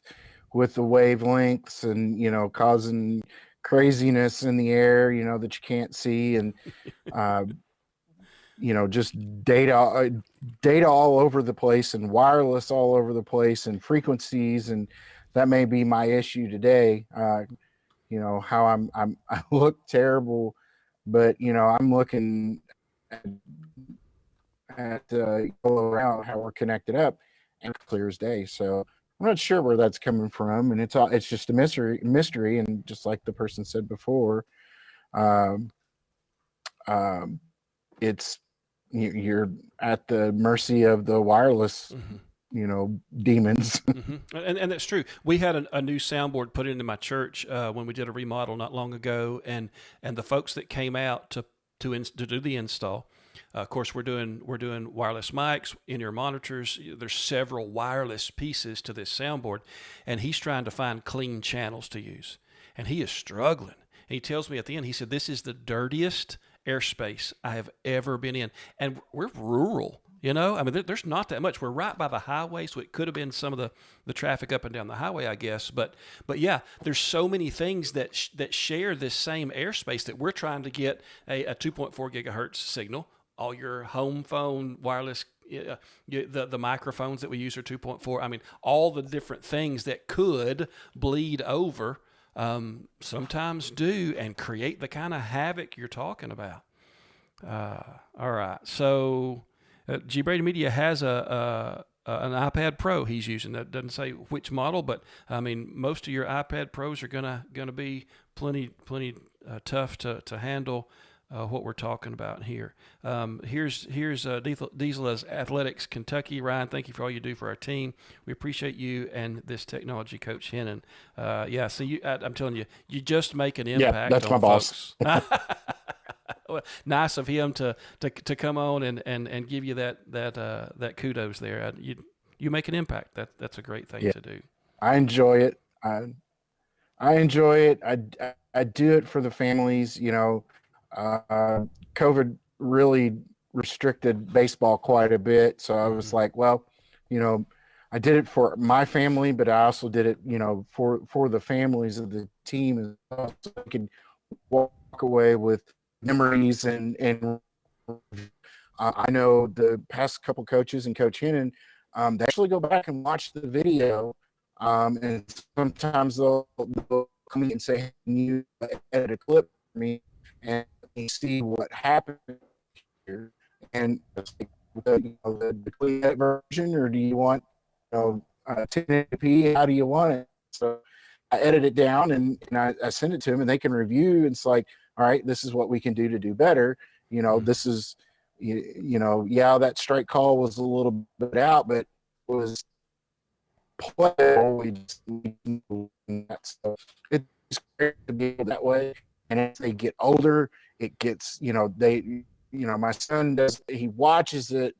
the wavelengths and causing craziness in the air that you can't see, and just data all over the place and wireless all over the place and frequencies, and that may be my issue today. How I look terrible, but I'm looking at all around how we're connected up and clear as day. So I'm not sure where that's coming from, and it's just a mystery. And just like the person said before, it's you're at the mercy of the wireless, demons. Mm-hmm. And that's true. We had a new soundboard put into my church when we did a remodel not long ago, and the folks that came out to do the install, Of course, we're doing wireless mics, in-ear monitors. There's several wireless pieces to this soundboard, and he's trying to find clean channels to use, and he is struggling. And he tells me at the end, he said, "This is the dirtiest airspace I have ever been in," and we're rural. I mean, there's not that much. We're right by the highway, so it could have been some of the traffic up and down the highway, I guess. But yeah, there's so many things that share this same airspace that we're trying to get a 2.4 gigahertz signal. All your home phone wireless, the microphones that we use are 2.4. I mean, all the different things that could bleed over sometimes do and create the kind of havoc you're talking about. All right, so. G Brady Media has an iPad Pro he's using. That doesn't say which model, but I mean, most of your iPad Pros are gonna be plenty tough to handle what we're talking about here. Here's Diesel Athletics Kentucky. Ryan, thank you for all you do for our team. We appreciate you and this technology coach Hennon. Yeah, so I'm telling you, you just make an impact. Yeah, that's on my folks. boss. Nice of him to come on and give you that kudos there. You make an impact. That's a great thing to do. I enjoy it. I enjoy it. I do it for the families. COVID really restricted baseball quite a bit, so I was like, well, I did it for my family, but I also did it, for the families of the team as well, so I can walk away with memories and I know the past couple coaches and Coach Hennon, they actually go back and watch the video, and sometimes they'll come in and say, "Can you edit a clip for me and see what happened here?" And it's like, the clean version, or do you want 1080p? How do you want it? So I edit it down and I send it to them, and they can review. It's like, all right, this is what we can do to do better. This is, yeah, that strike call was a little bit out, but it was playable. So it's great to be that way. And as they get older, it gets, my son he watches it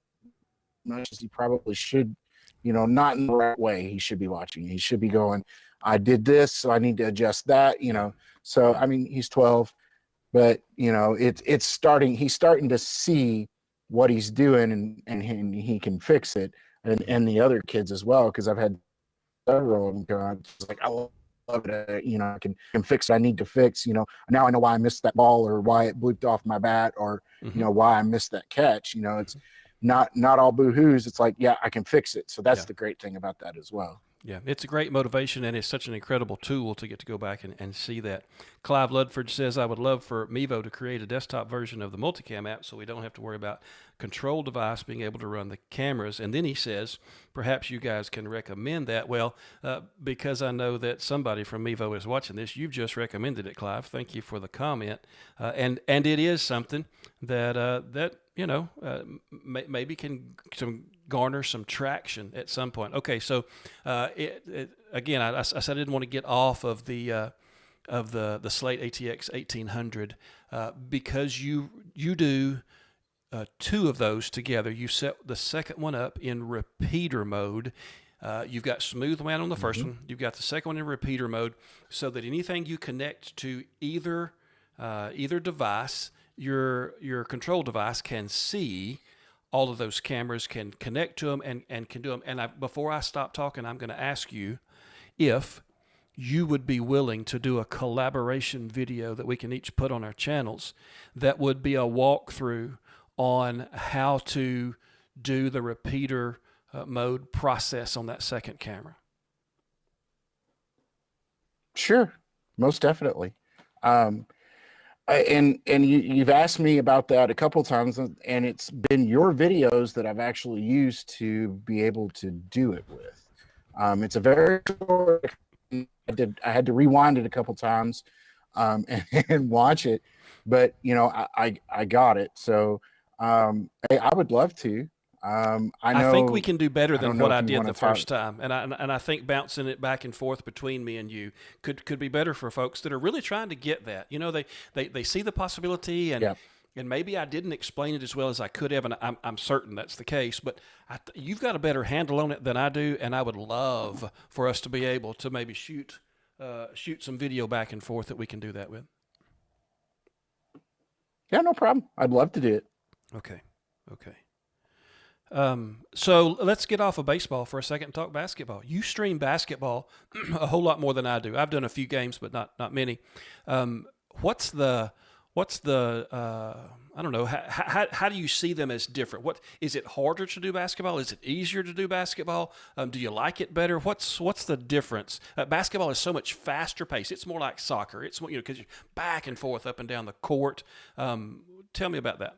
much as he probably should, not in the right way. He should be watching. He should be going, I did this, so I need to adjust that, So, I mean, he's 12. But it's starting. He's starting to see what he's doing, and he can fix it, and the other kids as well. Because I've had several of them go on. It's like, I love it. I can fix what I need to fix. Now I know why I missed that ball, or why it blooped off my bat, or why I missed that catch. It's not all boo-hoos. It's like, yeah, I can fix it. So that's the great thing about that as well. Yeah, it's a great motivation, and it's such an incredible tool to get to go back and see that. Clive Ludford says, I would love for Mevo to create a desktop version of the multicam app so we don't have to worry about control device being able to run the cameras. And then he says, perhaps you guys can recommend that. Well, because I know that somebody from Mevo is watching this, you've just recommended it, Clive. Thank you for the comment. And it is something that maybe can garner some traction at some point. Okay, so again, I said I didn't want to get off of the Slate ATX 1800 because you do two of those together. You set the second one up in repeater mode. You've got smooth WAN on the first one. You've got the second one in repeater mode, so that anything you connect to either device, your control device can see. All of those cameras can connect to them and can do them. And before I stop talking, I'm going to ask you if you would be willing to do a collaboration video that we can each put on our channels that would be a walkthrough on how to do the repeater mode process on that second camera. Sure, most definitely. You've asked me about that a couple times, and it's been your videos that I've actually used to be able to do it with. It's a very short. I had to rewind it a couple times, and watch it, but I got it. So I would love to. I think we can do better than what I did the first time. And I think bouncing it back and forth between me and you could be better for folks that are really trying to get that. They see the possibility, and and maybe I didn't explain it as well as I could have, and I'm certain that's the case, but you've got a better handle on it than I do, and I would love for us to be able to maybe shoot some video back and forth that we can do that with. Yeah, no problem. I'd love to do it. Okay. So let's get off of baseball for a second and talk basketball. You stream basketball a whole lot more than I do. I've done a few games, but not many. What's the I don't know, how do you see them as different? What is it harder to do basketball? Is it easier to do basketball? Do you like it better? What's the difference? Basketball is so much faster paced. It's more like soccer. It's, because you're back and forth up and down the court. Tell me about that.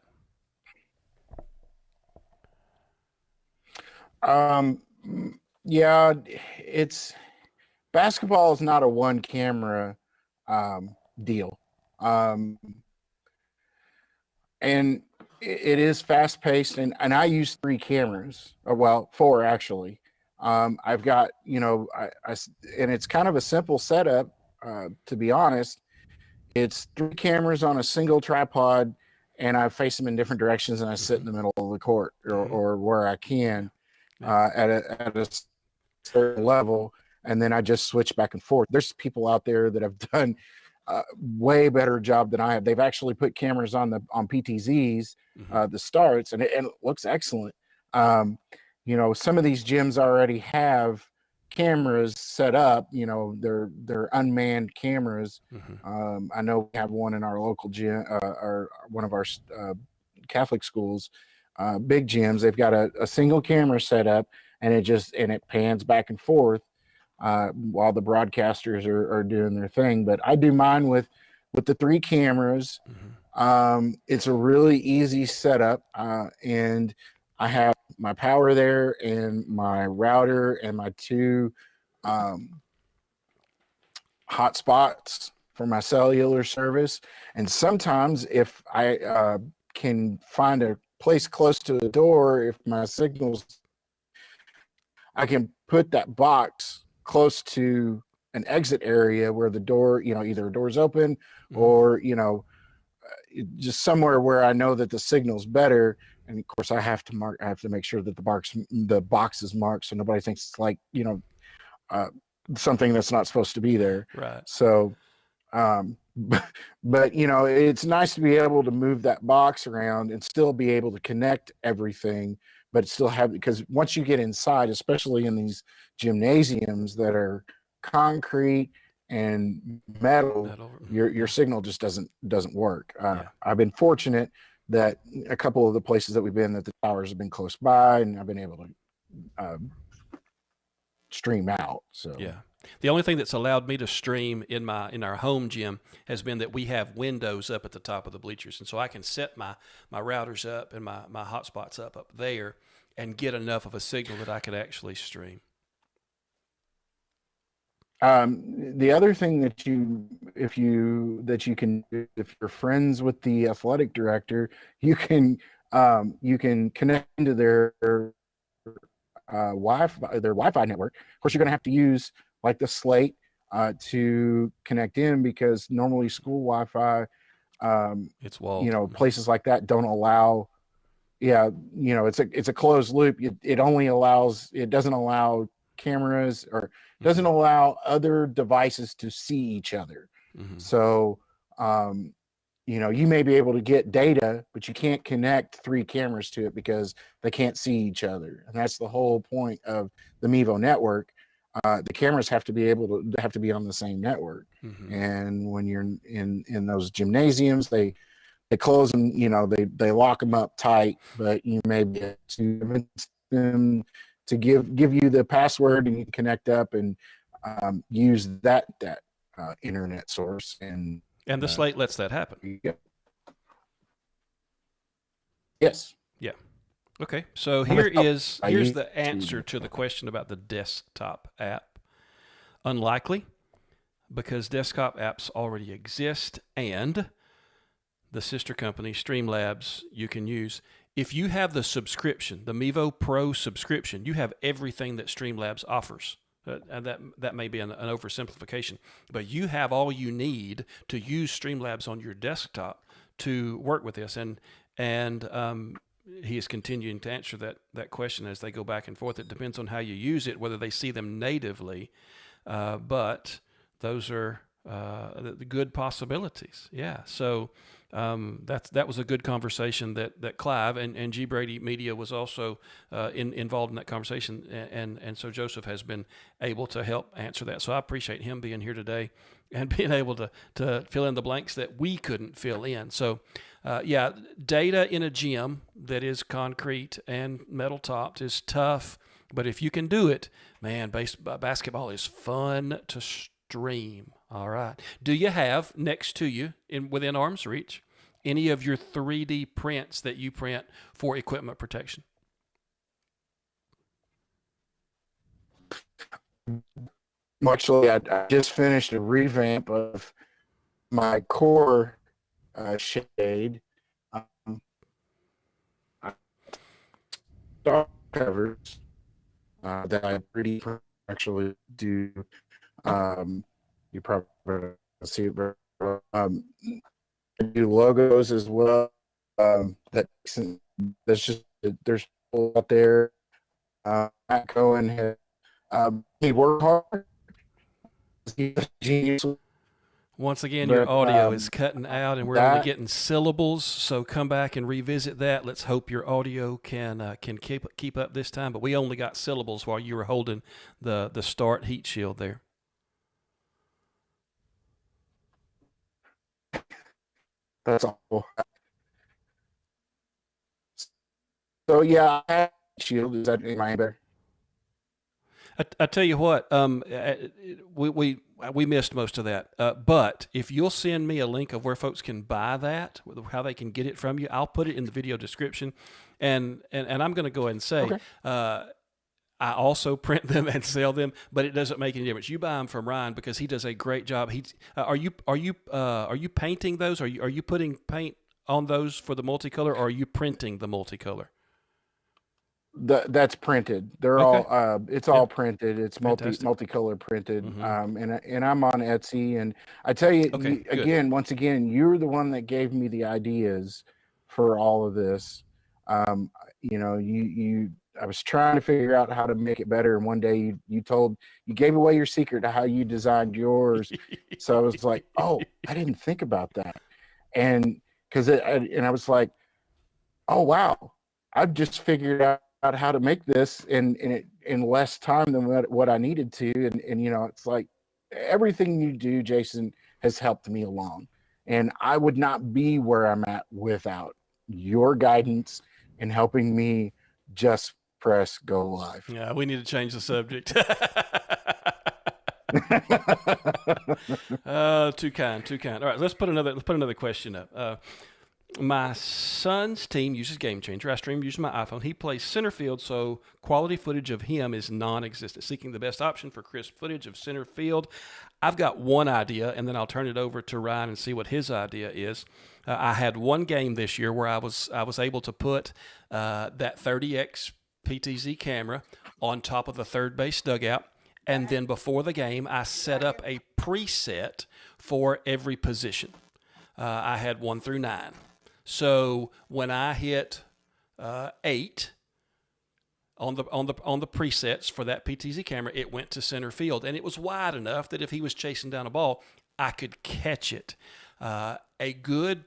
Yeah, it's basketball is not a one camera deal. And it is fast paced, and I use 3 cameras, or well, 4 actually. I've got, and it's kind of a simple setup, to be honest. It's 3 cameras on a single tripod, and I face them in different directions, and I sit in the middle of the court or where I can, at a certain level, and then I just switch back and forth. There's people out there that have done way better job than I have. They've actually put cameras on PTZs, the starts, and it looks excellent. Some of these gyms already have cameras set up. They're unmanned cameras. I know we have one in our local gym, or one of our Catholic schools, big gyms. They've got a single camera set up, and it pans back and forth while the broadcasters are doing their thing. But I do mine with the 3 cameras. It's a really easy setup, and I have my power there and my router and my 2 hotspots for my cellular service. And sometimes if I can find a place close to the door, if my signals, I can put that box close to an exit area where the door, either a door's open or, just somewhere where I know that the signal's better. And of course I have to make sure that the box is marked so nobody thinks it's like, something that's not supposed to be there. Right. So, but it's nice to be able to move that box around and still be able to connect everything, but still have, because once you get inside, especially in these gymnasiums that are concrete and metal, your signal just doesn't work. I've been fortunate that a couple of the places that we've been, that the towers have been close by, and I've been able to stream out. So yeah, the only thing that's allowed me to stream in our home gym has been that we have windows up at the top of the bleachers, and so I can set my routers up and my hotspots up there and get enough of a signal that I could actually stream. The other thing that you can, if you're friends with the athletic director, you can connect into their Wi-Fi network. Of course, you're going to have to use like the Slate to connect in, because normally school Wi-Fi, it's walled. Places like that don't allow. Yeah, it's a closed loop. It doesn't allow cameras, or doesn't allow other devices to see each other. So, you may be able to get data, but you can't connect 3 cameras to it because they can't see each other. And that's the whole point of the Mevo network. The cameras have to be on the same network. And when you're in those gymnasiums, they close them, they lock them up tight, but you may be able to convince them to give you the password, and you can connect up and use that internet source. And the Slate lets that happen. Yeah. Yes. Yeah. Okay. So here's the answer to the question about the desktop app. Unlikely, because desktop apps already exist, and the sister company, Streamlabs, you can use. If you have the subscription, the Mevo Pro subscription, you have everything that Streamlabs offers. And that may be an oversimplification, but you have all you need to use Streamlabs on your desktop to work with this, and he is continuing to answer that question as they go back and forth. It depends on how you use it, whether they see them natively, but those are the good possibilities. Yeah. So that was a good conversation that Clive and G. Brady Media was also involved in that conversation, and so Joseph has been able to help answer that. So I appreciate him being here today and being able to fill in the blanks that we couldn't fill in. So yeah, data in a gym that is concrete and metal topped is tough, but if you can do it, man, basketball is fun to stream. All right. Do you have next to you, within arm's reach, any of your 3D prints that you print for equipment protection? Actually, I just finished a revamp of my core shade. Star covers that I 3D actually do. You probably don't see it very well. I do logos as well. That's just, there's people out there. Matt Cohen had he worked hard. He's a genius. Once again, your audio is cutting out, and we're only getting syllables. So come back and revisit that. Let's hope your audio can keep up this time. But we only got syllables while you were holding the start heat shield there. That's awful. So yeah, I have shield. Is that my better? I tell you what, we missed most of that. But if you'll send me a link of where folks can buy that, how they can get it from you, I'll put it in the video description. And I'm going to go ahead and say, okay. I also print them and sell them, but it doesn't make any difference. You buy them from Ryan because he does a great job. Are you painting those? Are you putting paint on those for the multicolor, or are you printing the multicolor? That's printed. They're okay. all it's all printed. It's multicolor printed. Mm-hmm. And I'm on Etsy, and I tell you, okay, once again, you're the one that gave me the ideas for all of this. You know, I was trying to figure out how to make it better, and one day you gave away your secret to how you designed yours. So I was like, oh, I didn't think about that, and I was like, oh wow, I've just figured out how to make this in less time than what I needed to, and you know, it's like everything you do, Jason, has helped me along, and I would not be where I'm at without your guidance and helping me just press go live. Yeah, we need to change the subject. Too kind. All right, let's put another question up. My son's team uses Game Changer. I stream using my iPhone. He plays center field, so quality footage of him is non-existent. Seeking the best option for crisp footage of center field. I've got one idea, and then I'll turn it over to Ryan and see what his idea is. I had one game this year where I was able to put that 30x PTZ camera on top of the third base dugout, and then before the game, I set up a preset for every position. I had 1 through 9. So when I hit 8 on the presets for that PTZ camera, it went to center field, and it was wide enough that if he was chasing down a ball, I could catch it. A good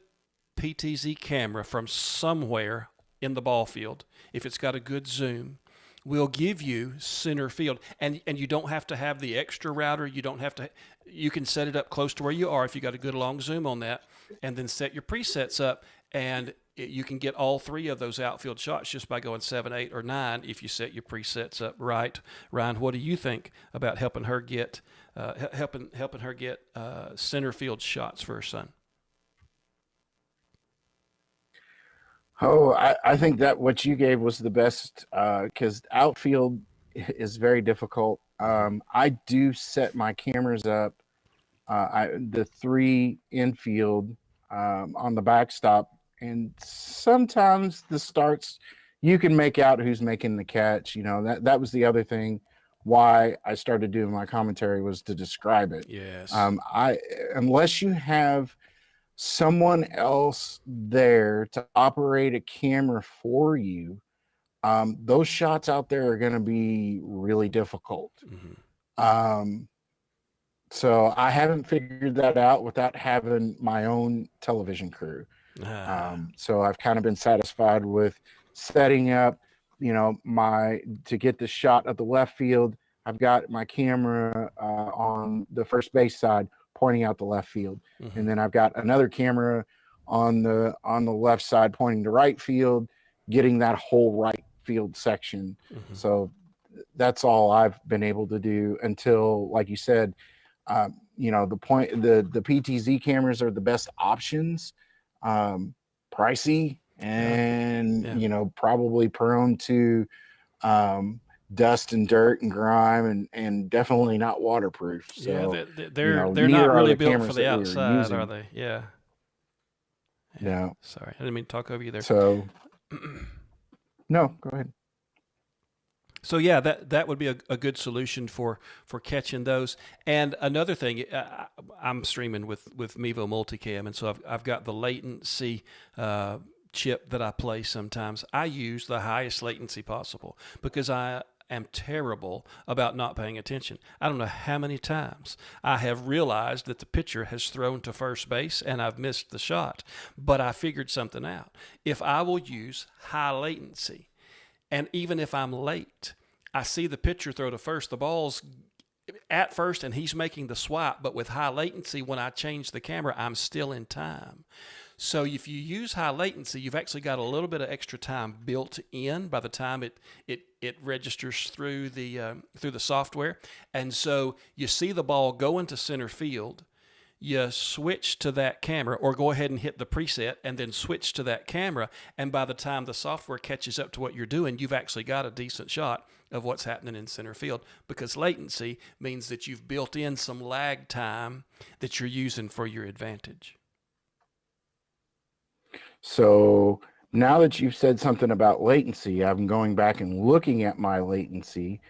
PTZ camera from somewhere in the ball field, if it's got a good zoom, will give you center field, and you don't have to have the extra router. You can set it up close to where you are if you got a good long zoom on that, and then set your presets up, and you can get all 3 of those outfield shots just by going 7, 8, or 9 if you set your presets up right. Ryan, what do you think about helping her get center field shots for her son? Oh, I think that what you gave was the best, because outfield is very difficult. I do set my cameras up, the 3 infield on the backstop, and sometimes the starts, you can make out who's making the catch. You know, that was the other thing why I started doing my commentary, was to describe it. Yes. Unless you have someone else there to operate a camera for you, those shots out there are going to be really difficult. So I haven't figured that out without having my own television crew. So I've kind of been satisfied with setting up, to get the shot of the left field. I've got my camera on the first base side pointing out the left field, and then I've got another camera on the left side pointing to right field, getting that whole right field section. So that's all I've been able to do until, like you said, the PTZ cameras are the best options, pricey and probably prone to dust and dirt and grime and definitely not waterproof. So they're not really built for the outside, are they? Yeah. Sorry, I didn't mean to talk over you there. So no, go ahead. So yeah, that would be a good solution for catching those. And another thing, I'm streaming with Mevo Multicam, and so I've got the latency chip that I play sometimes. I use the highest latency possible because I am terrible about not paying attention. I don't know how many times I have realized that the pitcher has thrown to first base and I've missed the shot, but I figured something out. If I will use high latency, and even if I'm late, I see the pitcher throw to first, the ball's at first and he's making the swipe, but with high latency, when I change the camera, I'm still in time. So if you use high latency, you've actually got a little bit of extra time built in by the time it registers through the software. And so you see the ball go into center field, you switch to that camera, or go ahead and hit the preset and then switch to that camera. And by the time the software catches up to what you're doing, you've actually got a decent shot of what's happening in center field, because latency means that you've built in some lag time that you're using for your advantage. So now that you've said something about latency, I'm going back and looking at my latency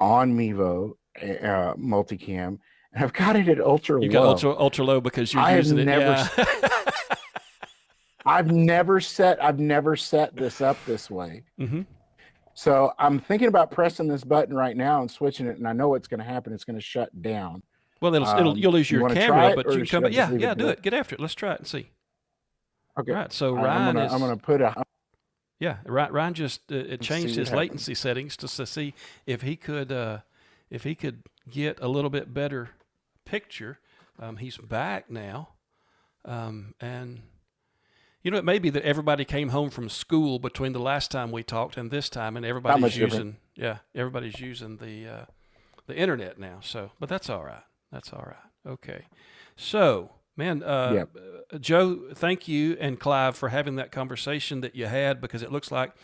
on Mevo Multicam, and I've got it at ultra low. You got ultra low because you're using it. Yeah. I've never set this up this way. So I'm thinking about pressing this button right now and switching it, and I know what's going to happen. It's going to shut down. Well, you'll lose your camera, but you can come back. Yeah, do it. Get after it. Let's try it and see. Okay. Right. So Ryan I'm gonna put a. Yeah, Ryan just changed his latency settings to see if he could get a little bit better picture. He's back now, and it may be that everybody came home from school between the last time we talked and this time, and everybody's using the internet now. So, but that's all right. That's all right. Okay, so. Man, Joe, thank you and Clive for having that conversation that you had, because it looks like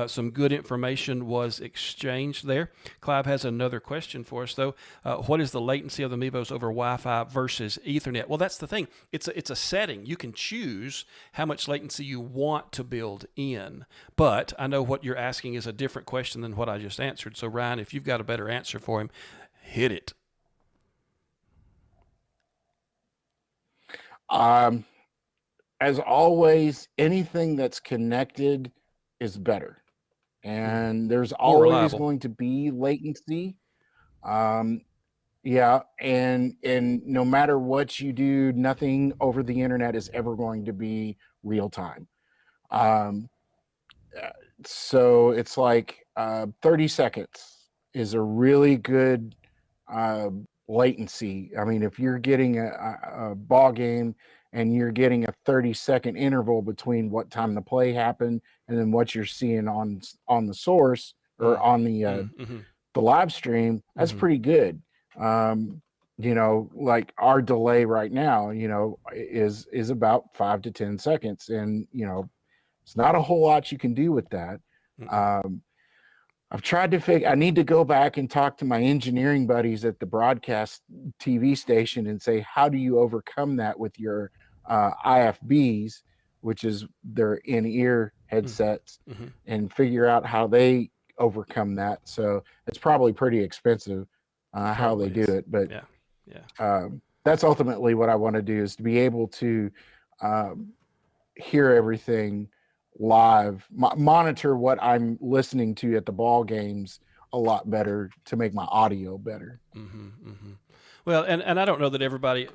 some good information was exchanged there. Clive has another question for us, though. What is the latency of the Mevos over Wi-Fi versus Ethernet? Well, that's the thing. It's a setting. You can choose how much latency you want to build in, but I know what you're asking is a different question than what I just answered. So, Ryan, if you've got a better answer for him, hit it. As always, anything that's connected is better, and there's always going to be latency. And no matter what you do, nothing over the internet is ever going to be real time. So it's like 30 seconds is a really good latency. I mean, if you're getting a ball game and you're getting a 30-second interval between what time the play happened and then what you're seeing on the source or on the live stream, that's pretty good. Like our delay right now, is about 5 to 10 seconds, and it's not a whole lot you can do with that. I've tried to I need to go back and talk to my engineering buddies at the broadcast TV station and say, how do you overcome that with your IFBs, which is their in-ear headsets, and figure out how they overcome that. So it's probably pretty expensive how they do it. But that's ultimately what I want to do, is to be able to hear everything live, monitor what I'm listening to at the ball games a lot better to make my audio better. Well, and I don't know that everybody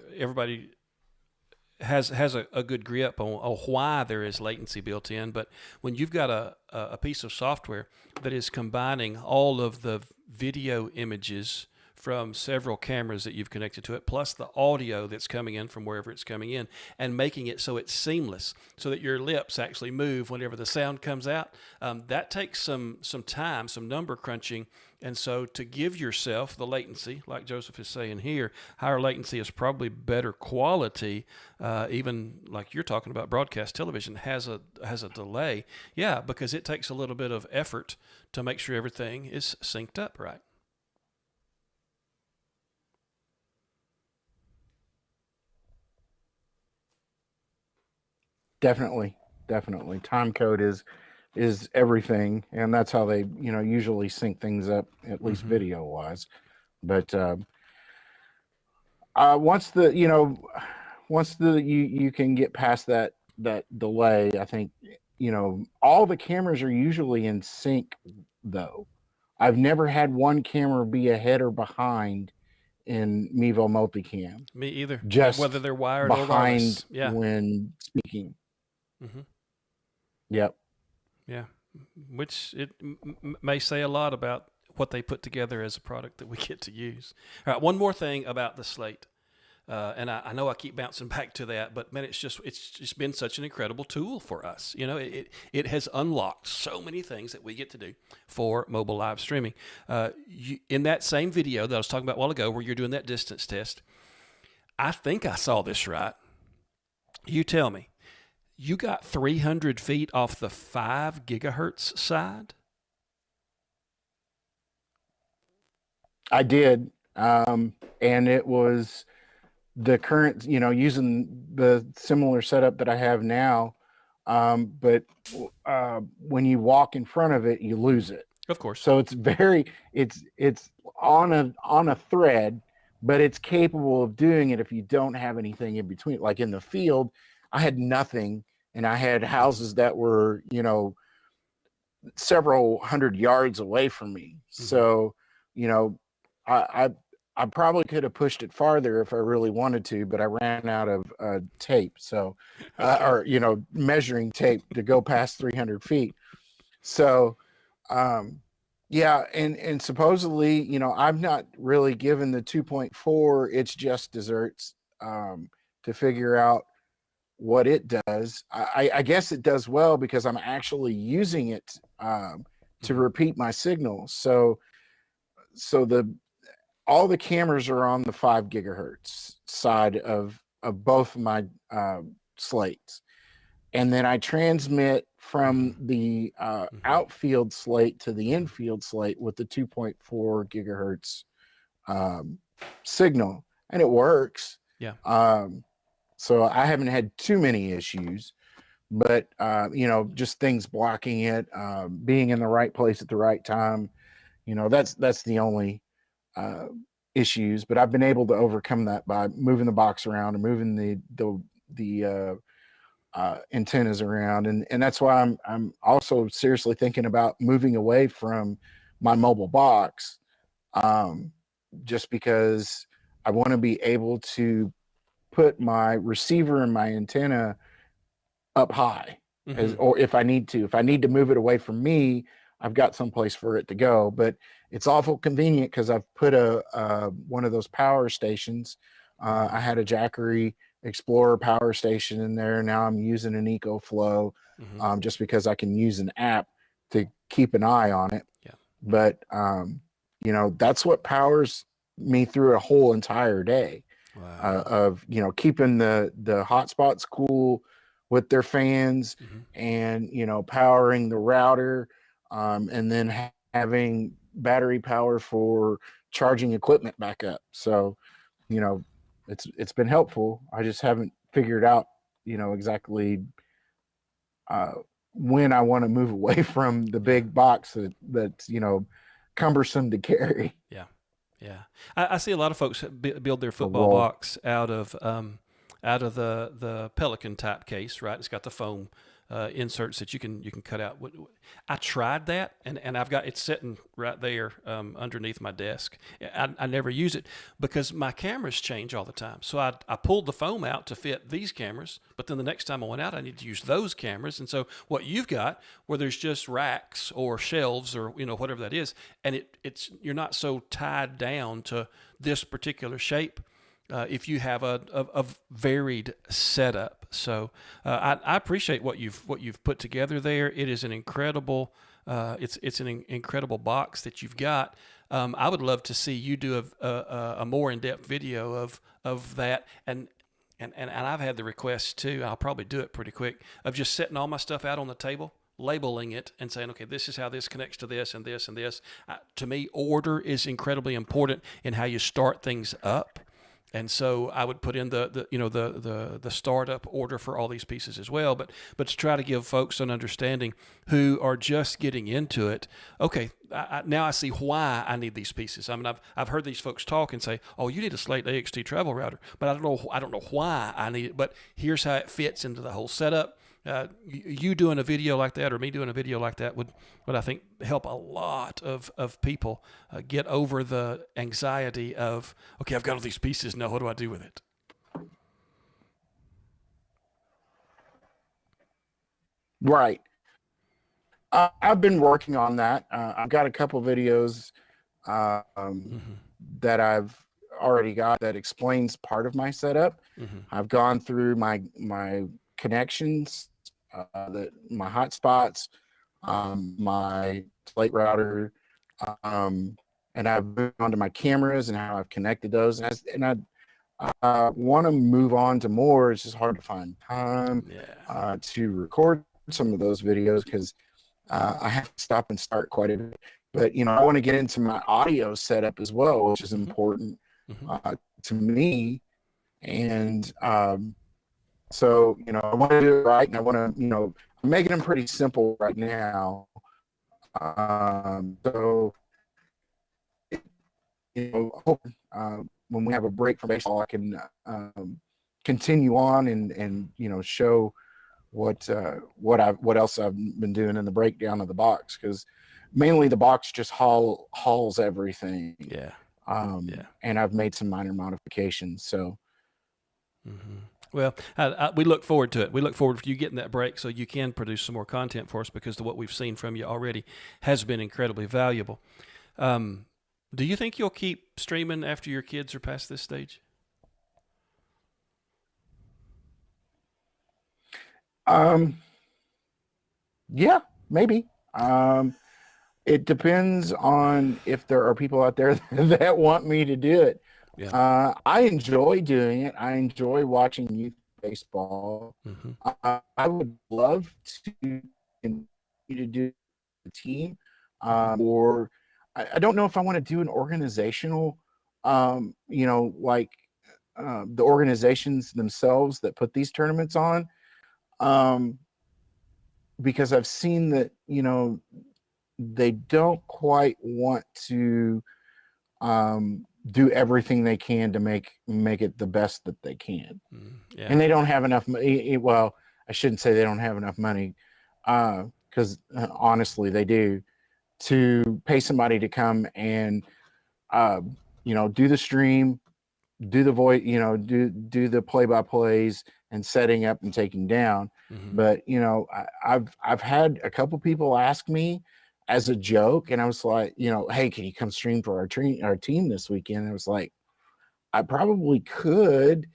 has a good grip on why there is latency built in, but when you've got a piece of software that is combining all of the video images from several cameras that you've connected to it, plus the audio that's coming in from wherever it's coming in, and making it so it's seamless, so that your lips actually move whenever the sound comes out. That takes some time, some number crunching, and so to give yourself the latency, like Joseph is saying here, higher latency is probably better quality. Even like you're talking about, broadcast television has a delay, yeah, because it takes a little bit of effort to make sure everything is synced up right. Definitely. Time code is everything, and that's how they usually sync things up, at least video wise. But once you can get past that delay, I think all the cameras are usually in sync. Though I've never had one camera be ahead or behind in Mevo multicam. Me either. Just whether they're wired behind or wireless. Yeah. When speaking. Yep. Yeah, which it may say a lot about what they put together as a product that we get to use. All right, one more thing about the slate, and I know I keep bouncing back to that, but man, it's just been such an incredible tool for us. It has unlocked so many things that we get to do for mobile live streaming. In that same video that I was talking about a while ago, where you're doing that distance test, I think I saw this right. You tell me. You got 300 feet off the 5 gigahertz side? I did. And it was the current, using the similar setup that I have now. But when you walk in front of it, you lose it. Of course. So it's on a thread, but it's capable of doing it if you don't have anything in between. Like in the field, I had nothing, and I had houses that were, several hundred yards away from me. So, I probably could have pushed it farther if I really wanted to, but I ran out of tape. So, or, measuring tape to go past 300 feet. So, yeah. And supposedly, I've not really given the 2.4 its just desserts to figure out what it does. I guess it does well because I'm actually using it to repeat my signals. So all the cameras are on the 5 gigahertz side of both my slates, and then I transmit from the outfield slate to the infield slate with the 2.4 gigahertz signal, and it works. Yeah. So I haven't had too many issues, but just things blocking it, being in the right place at the right time, that's the only issues. But I've been able to overcome that by moving the box around and moving the antennas around, and that's why I'm also seriously thinking about moving away from my mobile box, just because I want to be able to put my receiver and my antenna up high, or if I need to move it away from me, I've got someplace for it to go. But it's awful convenient because I've put a one of those power stations. I had a Jackery Explorer power station in there. Now I'm using an EcoFlow, just because I can use an app to keep an eye on it. Yeah. But that's what powers me through a whole entire day. Wow. Of keeping the hotspots cool with their fans, and powering the router, and then having battery power for charging equipment back up. So it's been helpful. I just haven't figured out exactly when I want to move away from the big box that's cumbersome to carry. Yeah. I see a lot of folks build their football box out of out of the Pelican type case, right? It's got the foam inserts that you can cut out. I tried that, and I've got it sitting right there underneath my desk. I never use it because my cameras change all the time. So I pulled the foam out to fit these cameras, but then the next time I went out, I need to use those cameras. And so what you've got, where there's just racks or shelves or whatever that is, and you're not so tied down to this particular shape. If you have a varied setup. So I appreciate what you've put together there. It is an incredible it's an incredible box that you've got. I would love to see you do a more in-depth video of that. And I've had the request too. I'll probably do it pretty quick of just setting all my stuff out on the table, labeling it and saying, okay, this is how this connects to this and this and this. To me, order is incredibly important in how you start things up. And so I would put in the startup order for all these pieces as well, but to try to give folks an understanding who are just getting into it. Okay, now I see why I need these pieces. I mean, I've heard these folks talk and say, "Oh, you need a Slate AXT travel router," but I don't know why I need it. But here's how it fits into the whole setup. You doing a video like that or me doing a video like that would I think help a lot of people get over the anxiety of, okay, I've got all these pieces now, what do I do with it? Right. I've been working on that. I've got a couple videos that I've already got that explains part of my setup. I've gone through my connections, my hotspots, my Slate router, and I've moved on to my cameras and how I've connected those. And I want to move on to more. It's just hard to find time to record some of those videos because I have to stop and start quite a bit. But I want to get into my audio setup as well, which is important to me. And so, I want to do it right, and I want to, I'm making them pretty simple right now. So, hope, when we have a break from baseball, I can continue on and show what else I've been doing in the breakdown of the box, because mainly the box just hauls everything. Yeah. And I've made some minor modifications. So. Well, we look forward to it. We look forward to you getting that break so you can produce some more content for us, because what we've seen from you already has been incredibly valuable. Do you think you'll keep streaming after your kids are past this stage? Yeah, maybe. It depends on if there are people out there that want me to do it. Yeah. I enjoy doing it. I enjoy watching youth baseball. I would love to continue to do the team, or I don't know if I want to do an organizational, like the organizations themselves that put these tournaments on, because I've seen that they don't quite want to do everything they can to make it the best that they can. And they don't have enough money. Well, I shouldn't say they don't have enough money, because honestly they do, to pay somebody to come and do the stream, do the voice, do the play-by-plays and setting up and taking down. But I've had a couple people ask me as a joke, and I was like, hey, can you come stream for our team this weekend? And I was like, I probably could,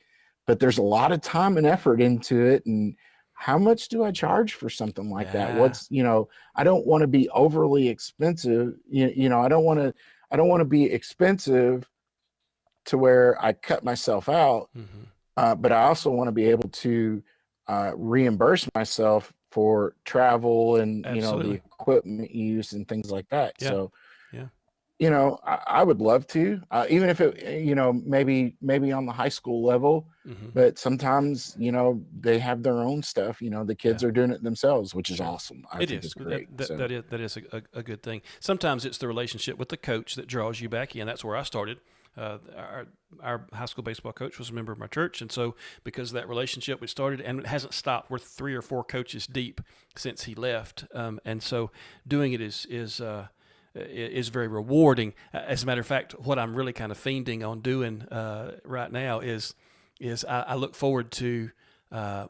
but there's a lot of time and effort into it, and how much do I charge for something like that? What's I don't want to be overly expensive. I don't want to be expensive to where I cut myself out, but I also want to be able to reimburse myself for travel and the equipment use and things like that. So I would love to, even if it maybe on the high school level, but sometimes they have their own stuff. The kids are doing it themselves, which is awesome. I think it's great. That is a good thing. Sometimes it's the relationship with the coach that draws you back in. That's where I started. our high school baseball coach was a member of my church, and so because of that relationship, we started, and it hasn't stopped. We're 3 or 4 coaches deep since he left, and so doing it is very rewarding. As a matter of fact, what I'm really kind of fiending on doing right now is I look forward to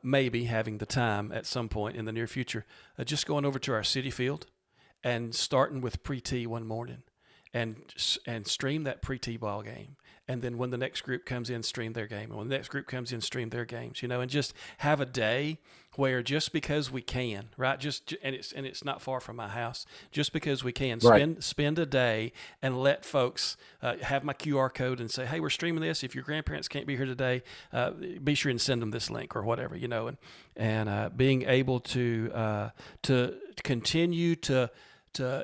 maybe having the time at some point in the near future, just going over to our city field and starting with pre-tee one morning and stream that pre-tee ball game. And then when the next group comes in, stream their game. And when the next group comes in, stream their games, and just have a day where just because we can, right? And it's not far from my house. Just because we can spend a day and let folks have my QR code and say, hey, we're streaming this. If your grandparents can't be here today, be sure and send them this link or whatever, and being able to continue to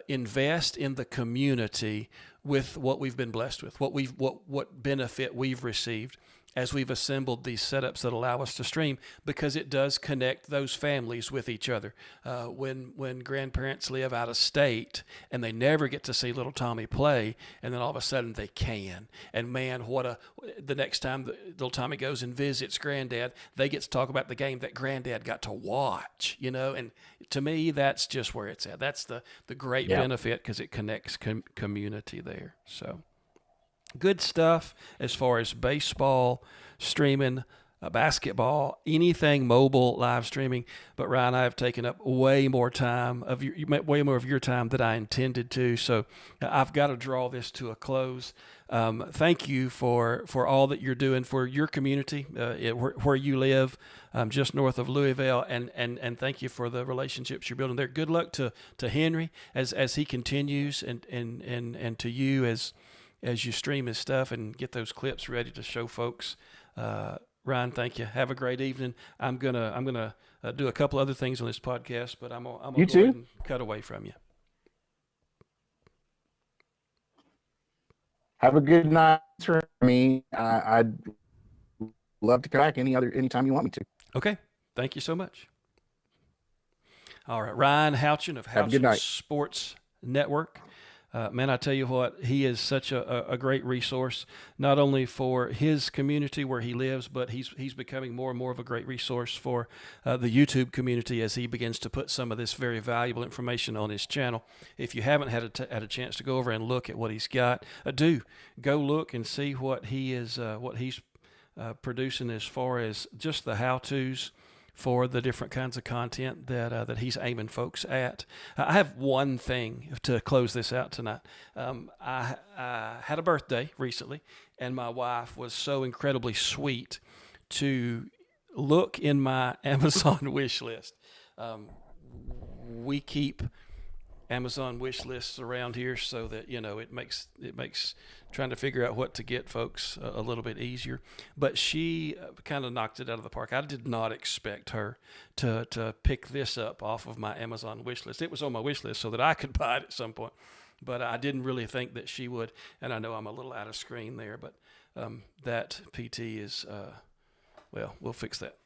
invest in the community with what we've been blessed with, what benefit we've received as we've assembled these setups that allow us to stream, because it does connect those families with each other. When grandparents live out of state and they never get to see little Tommy play, and then all of a sudden they can, and man, the next time little Tommy goes and visits granddad, they get to talk about the game that granddad got to watch, and to me, that's just where it's at. That's the great benefit, because it connects community there. So good stuff as far as baseball, streaming, basketball, anything mobile live streaming. But Ryan, I have taken up way more of your time than I intended to. So I've got to draw this to a close. Thank you for all that you're doing for your community, where you live, just north of Louisville, and thank you for the relationships you're building there. Good luck to Henry as he continues, and to you as you stream his stuff and get those clips ready to show folks. Ryan, thank you. Have a great evening. I'm gonna do a couple other things on this podcast, but I'm gonna go ahead and cut away from you. Have a good night for me. I'd love to come back anytime you want me to. Okay. Thank you so much. All right. Ryan Houchen of Houchen Sports Network. Man, I tell you what, he is such a great resource, not only for his community where he lives, but he's becoming more and more of a great resource for the YouTube community as he begins to put some of this very valuable information on his channel. If you haven't had a chance to go over and look at what he's got, do go look and see what he's producing as far as just the how-tos for the different kinds of content that he's aiming folks at. I have one thing to close this out tonight. I had a birthday recently, and my wife was so incredibly sweet to look in my Amazon wish list. We keep Amazon wish lists around here so that it makes trying to figure out what to get folks a little bit easier. But she kind of knocked it out of the park. I did not expect her to pick this up off of my Amazon wish list. It was on my wish list so that I could buy it at some point, but I didn't really think that she would. And I know I'm a little out of screen there, but that PT is we'll fix that.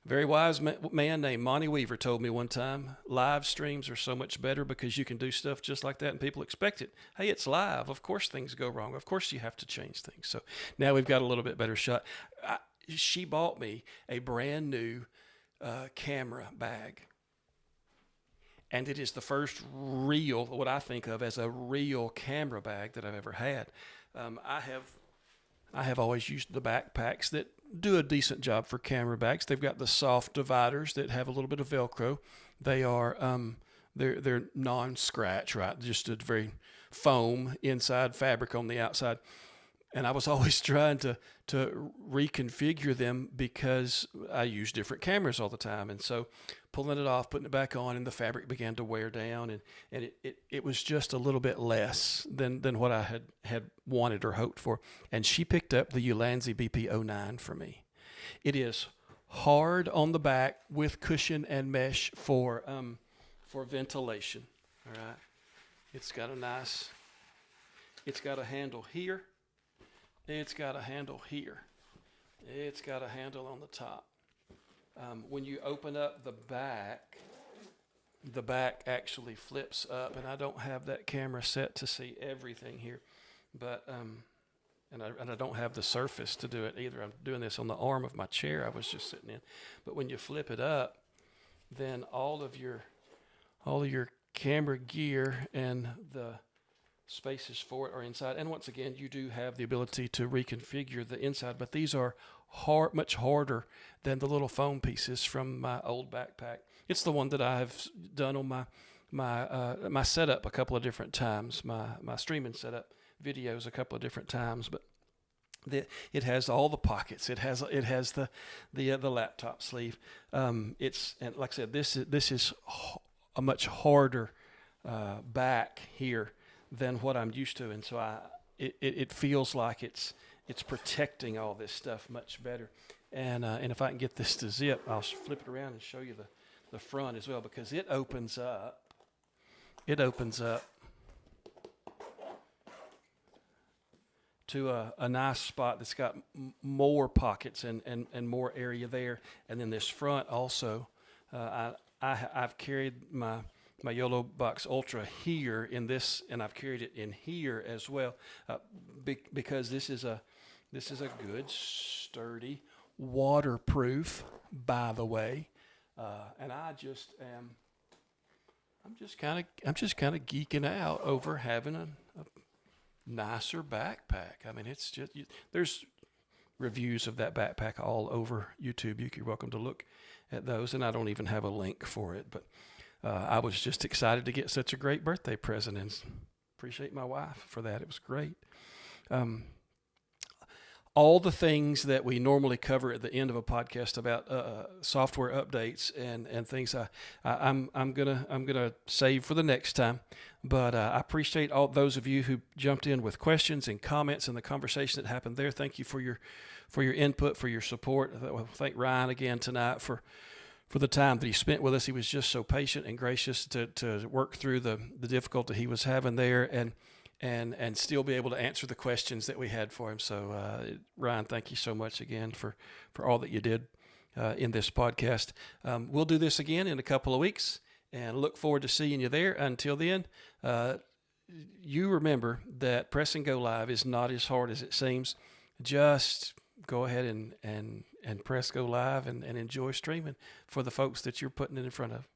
Very wise man named Monty Weaver told me one time, live streams are so much better because you can do stuff just like that and people expect it. Hey, it's live. Of course things go wrong. Of course you have to change things. So now we've got a little bit better shot. She bought me a brand new camera bag. And it is the first real, what I think of as a real camera bag that I've ever had. I have always used the backpacks that do a decent job for camera bags. They've got the soft dividers that have a little bit of Velcro. They are they're non-scratch, right? Just a very foam inside, fabric on the outside. And I was always trying to reconfigure them because I use different cameras all the time. And so pulling it off, putting it back on, and the fabric began to wear down. And it was just a little bit less than what I had wanted or hoped for. And she picked up the Ulanzi BP09 for me. It is hard on the back with cushion and mesh for ventilation. All right. It's got a handle here. It's got a handle here. It's got a handle on the top. When you open up the back actually flips up, and I don't have that camera set to see everything here, but and I don't have the surface to do it either. I'm doing this on the arm of my chair I was just sitting in. But when you flip it up, then all of your camera gear and the spaces for it are inside. And once again, you do have the ability to reconfigure the inside, but these are much harder than the little foam pieces from my old backpack. It's the one that I've done on my setup a couple of different times, my streaming setup videos a couple of different times, but it has all the pockets. It has the laptop sleeve. And like I said, this is a much harder back here than what I'm used to, and so it feels like it's protecting all this stuff much better. And if I can get this to zip, I'll flip it around and show you the front as well, because it opens up. It opens up to a nice spot that's got more pockets and more area there. And then this front also, I've carried my YOLO Box Ultra here in this, and I've carried it in here as well, because this is a good, sturdy, waterproof, by the way. And I'm just kind of geeking out over having a nicer backpack. I mean, it's just there's reviews of that backpack all over YouTube. You're welcome to look at those, and I don't even have a link for it, but I was just excited to get such a great birthday present, and appreciate my wife for that. It was great. All the things that we normally cover at the end of a podcast about software updates and things, I'm gonna save for the next time. But I appreciate all those of you who jumped in with questions and comments and the conversation that happened there. Thank you for your input, for your support. I thank Ryan again tonight for the time that he spent with us. He was just so patient and gracious to work through the difficulty he was having there and still be able to answer the questions that we had for him. So, Ryan, thank you so much again for all that you did in this podcast. We'll do this again in a couple of weeks and look forward to seeing you there. Until then, you remember that press and go live is not as hard as it seems. Just go ahead and press go live and enjoy streaming for the folks that you're putting it in front of.